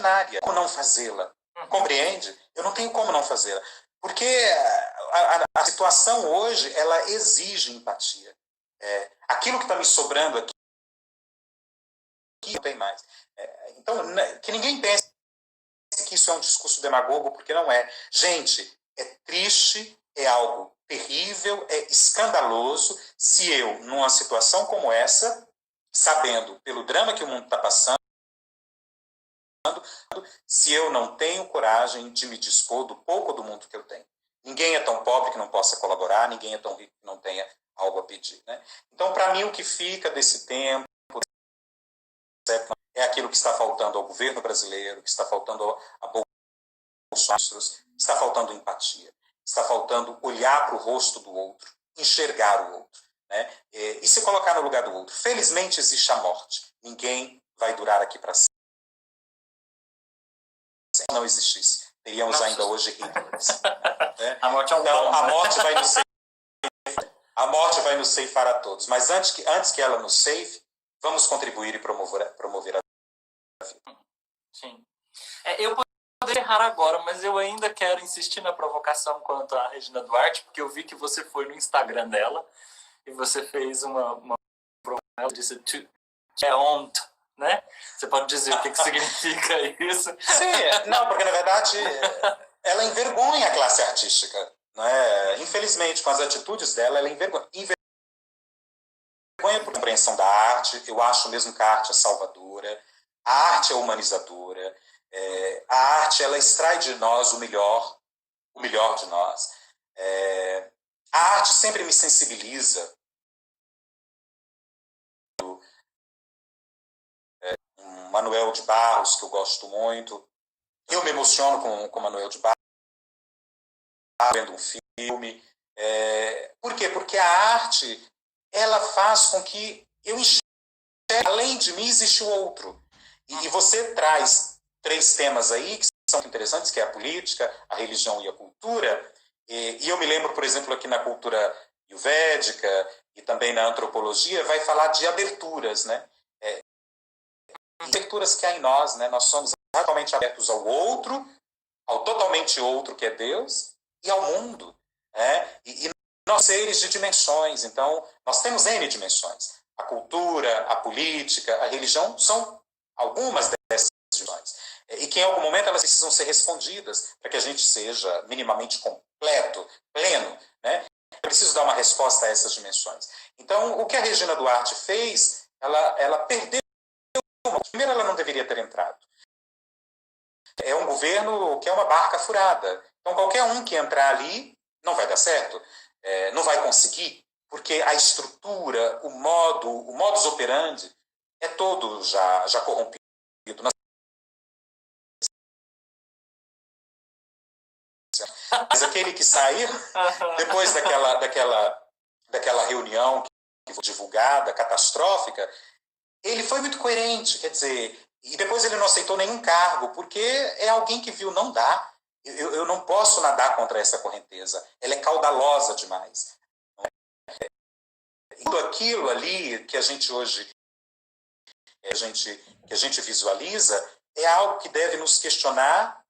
ordinária. Como não fazê-la? Compreende? Eu não tenho como não fazê-la. Porque a situação hoje, ela exige empatia. Aquilo que está me sobrando aqui, não tem mais. Então, que ninguém pense que isso é um discurso demagogo, porque não é. Gente, é triste, é algo terrível, é escandaloso se eu, numa situação como essa, sabendo pelo drama que o mundo está passando, se eu não tenho coragem de me dispor do pouco do mundo que eu tenho. Ninguém é tão pobre que não possa colaborar, ninguém é tão rico que não tenha algo a pedir. Né? Então, para mim, o que fica desse tempo é aquilo que está faltando ao governo brasileiro, que está faltando a Bolsonaro, está faltando empatia, está faltando olhar para o rosto do outro, enxergar o outro, né? E se colocar no lugar do outro. Felizmente existe a morte. Ninguém vai durar aqui para sempre. Se não existisse, teríamos ainda hoje Hitlers. Né? A morte é um então, bom, a morte vai nos ceifar. A morte vai nos ceifar a todos. Mas antes que ela nos ceife, vamos contribuir e promover a vida. Sim. Eu poderia errar agora, mas eu ainda quero insistir na provocação quanto à Regina Duarte, porque eu vi que você foi no Instagram dela e você fez uma provocação, disse é ont, né? Você pode dizer o que significa isso? Sim, não, porque na verdade ela envergonha a classe artística. Né? Infelizmente, com as atitudes dela, ela envergonha por compreensão da arte. Eu acho mesmo que a arte é salvadora, a arte é humanizadora, a arte ela extrai de nós o melhor de nós. A arte sempre me sensibiliza. Manuel de Barros, que eu gosto muito. Eu me emociono com Manuel de Barros, vendo um filme. Por quê? Porque a arte ela faz com que eu enxergue, além de mim existe o outro. E você traz 3 temas aí que são interessantes, que é a política, a religião e a cultura. E eu me lembro, por exemplo, aqui na cultura ayurvédica e também na antropologia, vai falar de aberturas, né? Aberturas que há em nós, né? Nós somos radicalmente abertos ao outro, ao totalmente outro que é Deus, e ao mundo. Né? E nós seres de dimensões, então nós temos N dimensões. A cultura, a política, a religião são algumas dessas dimensões. E que em algum momento elas precisam ser respondidas para que a gente seja minimamente completo, pleno. Né? Eu preciso dar uma resposta a essas dimensões. Então, o que a Regina Duarte fez, ela perdeu. Primeiro, ela não deveria ter entrado. É um governo que é uma barca furada. Então, qualquer um que entrar ali não vai dar certo, não vai conseguir, porque a estrutura, o modus operandi é todo já corrompido. Mas aquele que sair, depois daquela reunião que foi divulgada, catastrófica, ele foi muito coerente, quer dizer, e depois ele não aceitou nenhum cargo, porque é alguém que viu, não dá. Eu não posso nadar contra essa correnteza. Ela é caudalosa demais. Tudo aquilo ali que a gente hoje que a gente visualiza é algo que deve nos questionar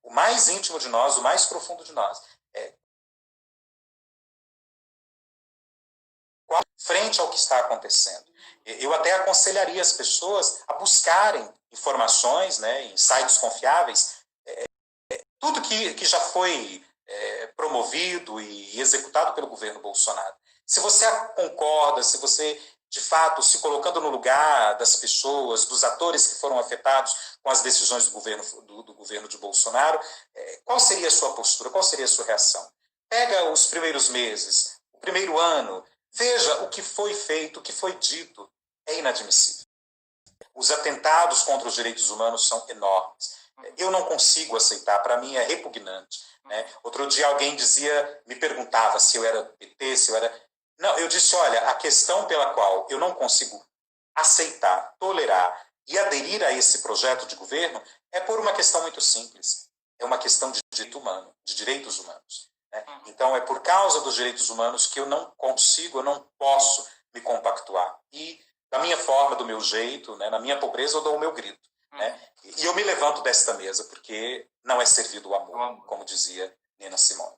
o mais íntimo de nós, o mais profundo de nós. frente ao que está acontecendo. Eu até aconselharia as pessoas a buscarem informações, né, em sites confiáveis, tudo que já foi promovido e executado pelo governo Bolsonaro. Se você concorda, se você, de fato, se colocando no lugar das pessoas, dos atores que foram afetados com as decisões do governo de Bolsonaro, qual seria a sua postura, qual seria a sua reação? Pega os primeiros meses, o primeiro ano, veja o que foi feito, o que foi dito. É inadmissível. Os atentados contra os direitos humanos são enormes. Eu não consigo aceitar, para mim é repugnante. Né? Outro dia alguém me perguntava se eu era PT, se eu era... Não, eu disse, olha, a questão pela qual eu não consigo aceitar, tolerar e aderir a esse projeto de governo é por uma questão muito simples. É uma questão de direito humano, de direitos humanos. Né? Então, é por causa dos direitos humanos que eu não consigo, eu não posso me compactuar. E da minha forma, do meu jeito, né, na minha pobreza, eu dou o meu grito. Né? E eu me levanto desta mesa, porque não é servido o amor, como dizia Nina Simone.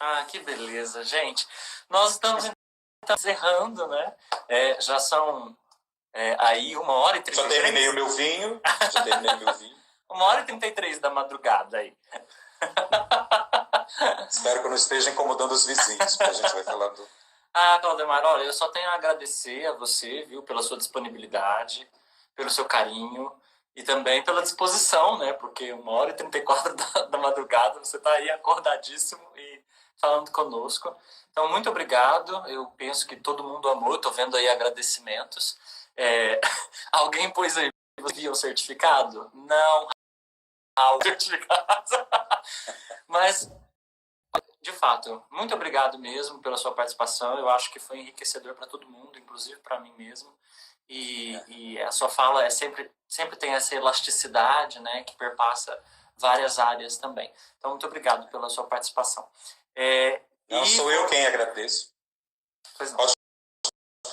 Ah, que beleza, gente. Nós estamos encerrando, né? Já são aí 1h33. Já terminei o meu vinho. 1h33 da madrugada aí. Espero que eu não esteja incomodando os vizinhos, porque a gente vai falando... Claudemar, olha, eu só tenho a agradecer a você, viu, pela sua disponibilidade, pelo seu carinho e também pela disposição, né, porque 1h34 da madrugada você está aí acordadíssimo e falando conosco. Então, muito obrigado, eu penso que todo mundo amou, estou vendo aí agradecimentos. Alguém pôs aí, você viu o certificado? Não, o certificado. Mas... De fato, muito obrigado mesmo pela sua participação. Eu acho que foi enriquecedor para todo mundo, inclusive para mim mesmo. E a sua fala sempre tem essa elasticidade, né, que perpassa várias áreas também. Então, muito obrigado pela sua participação. Não sou eu quem agradeço. Pois não. Pode...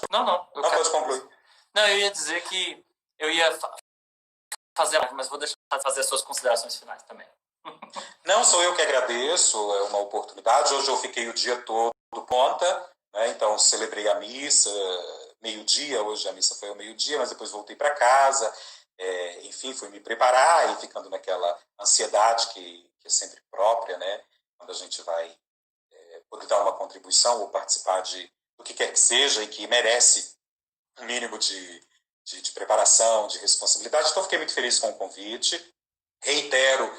Não. Pode concluir. Não, eu ia dizer que eu ia fazer, mas vou deixar de fazer as suas considerações finais também. Não, sou eu que agradeço, é uma oportunidade. Hoje eu fiquei o dia todo ponta, né? Então celebrei a missa, meio-dia, hoje a missa foi ao meio-dia, mas depois voltei para casa, enfim, fui me preparar e ficando naquela ansiedade que é sempre própria, né? Quando a gente vai poder dar uma contribuição ou participar do que quer que seja e que merece um mínimo de preparação, de responsabilidade. Então fiquei muito feliz com o convite, reitero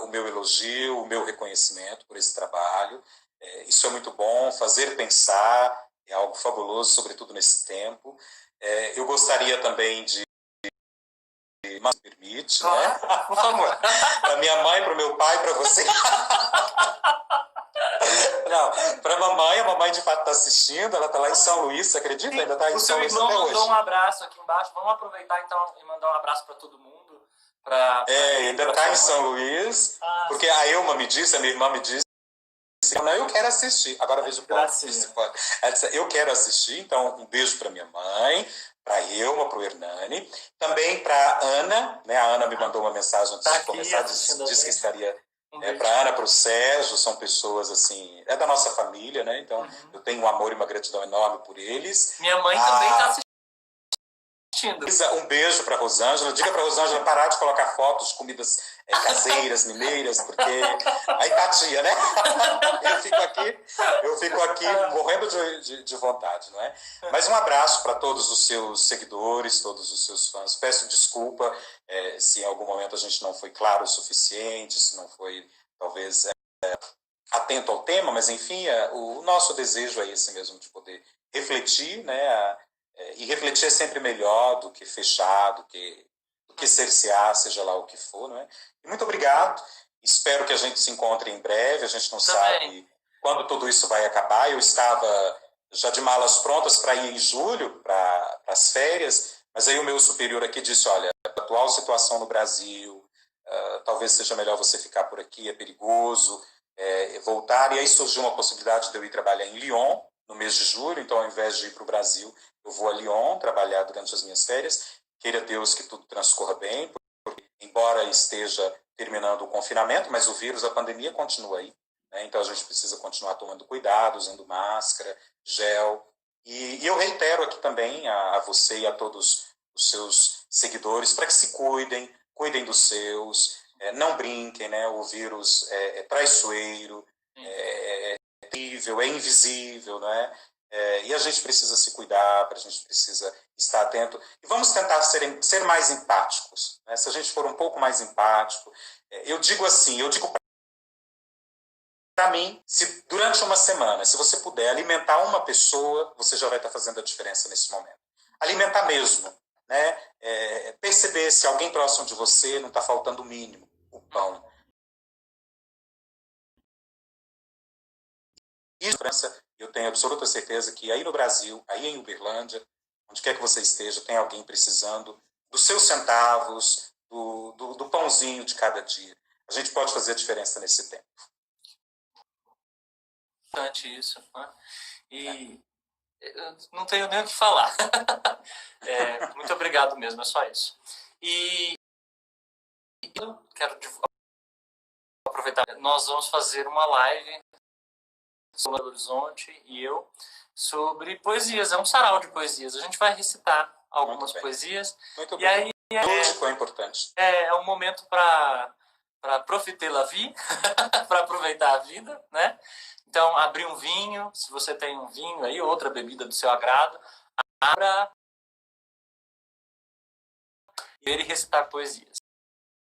o meu elogio, o meu reconhecimento por esse trabalho. Isso é muito bom, fazer pensar é algo fabuloso, sobretudo nesse tempo. Eu gostaria também mas me permite, né? Por favor. Para minha mãe, para o meu pai, para você. Não, para a mamãe de fato está assistindo, ela está lá em São Luís, você acredita? Ainda está em São Luís até hoje. O seu irmão mandou um abraço aqui embaixo, vamos aproveitar então e mandar um abraço para todo mundo. Ainda está em São Luís, porque a Elma me disse, a minha irmã me disse, não, eu quero assistir. Agora veja o ponto. Ela disse, eu quero assistir, então um beijo para minha mãe, para a Elma, para o Hernani, também para a Ana, né? A Ana me mandou uma mensagem antes de começar, disse que estaria para a Ana, para o Sérgio, são pessoas assim, é da nossa família, né? Então eu tenho um amor e uma gratidão enorme por eles. Minha mãe também está assistindo. Um beijo para a Rosângela. Diga para a Rosângela parar de colocar fotos de comidas caseiras, mineiras, porque a empatia, né? Eu fico aqui morrendo de vontade, não é? Mas um abraço para todos os seus seguidores, todos os seus fãs. Peço desculpa se em algum momento a gente não foi claro o suficiente, se não foi, talvez, atento ao tema, mas, enfim, o nosso desejo é esse mesmo, de poder refletir, né? E refletir é sempre melhor do que fechar, do que cercear, seja lá o que for, não é? E muito obrigado. Espero que a gente se encontre em breve. A gente não sabe quando tudo isso vai acabar. Eu estava já de malas prontas para ir em julho, para as férias, mas aí o meu superior aqui disse, olha, a atual situação no Brasil, talvez seja melhor você ficar por aqui, é perigoso voltar. E aí surgiu uma possibilidade de eu ir trabalhar em Lyon, no mês de julho, então ao invés de ir para o Brasil, eu vou a Lyon trabalhar durante as minhas férias. Queira Deus que tudo transcorra bem, porque, embora esteja terminando o confinamento, mas o vírus, a pandemia continua aí, né? Então a gente precisa continuar tomando cuidado, usando máscara, gel, E eu reitero aqui também a você e a todos os seus seguidores para que se cuidem, cuidem dos seus, não brinquem, né? O vírus é traiçoeiro, é terrível, é invisível, né? E a gente precisa se cuidar, a gente precisa estar atento. E vamos tentar ser mais empáticos, né? Se a gente for um pouco mais empático, eu digo assim, eu digo para mim, se durante uma semana, se você puder alimentar uma pessoa, você já vai estar fazendo a diferença nesse momento. Alimentar mesmo, né? Perceber se alguém próximo de você não está faltando o mínimo, o pão. Isso, eu tenho absoluta certeza que aí no Brasil, aí em Uberlândia, onde quer que você esteja, tem alguém precisando dos seus centavos, do pãozinho de cada dia. A gente pode fazer a diferença nesse tempo. Importante isso, né? E eu não tenho nem o que falar. Muito obrigado mesmo, é só isso. E eu quero aproveitar, nós vamos fazer uma live sobre o Horizonte e eu sobre poesias, é um sarau de poesias. A gente vai recitar algumas poesias. Muito bem. E aí músico é importante. É um momento para profiter la vie, para aproveitar a vida, né? Então, abrir um vinho, se você tem um vinho aí, outra bebida do seu agrado, abra e ele recitar poesias.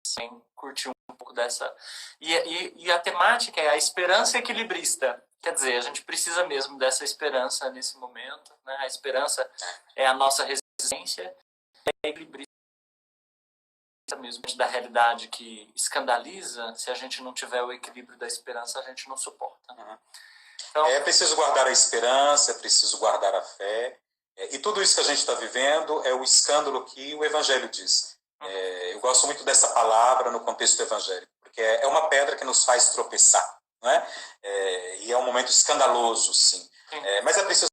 Sem curtir um pouco dessa... E a temática é a esperança equilibrista. Quer dizer, a gente precisa mesmo dessa esperança nesse momento, né? A esperança é a nossa resistência, é equilibrista mesmo da realidade que escandaliza. Se a gente não tiver o equilíbrio da esperança, a gente não suporta. Então, é preciso guardar a esperança, é preciso guardar a fé, e tudo isso que a gente está vivendo é o escândalo que o Evangelho diz. Eu gosto muito dessa palavra no contexto evangélico, porque é uma pedra que nos faz tropeçar, não é? E é um momento escandaloso, sim. Mas é preciso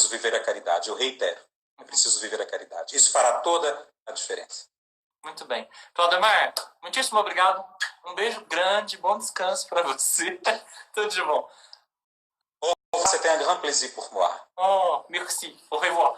viver a caridade, eu reitero. É preciso viver a caridade. Isso fará toda a diferença. Muito bem. Claudemar, muitíssimo obrigado. Um beijo grande, bom descanso para você. Tudo de bom. Você tem un grand plaisir pour moi. Oh, merci. Au revoir.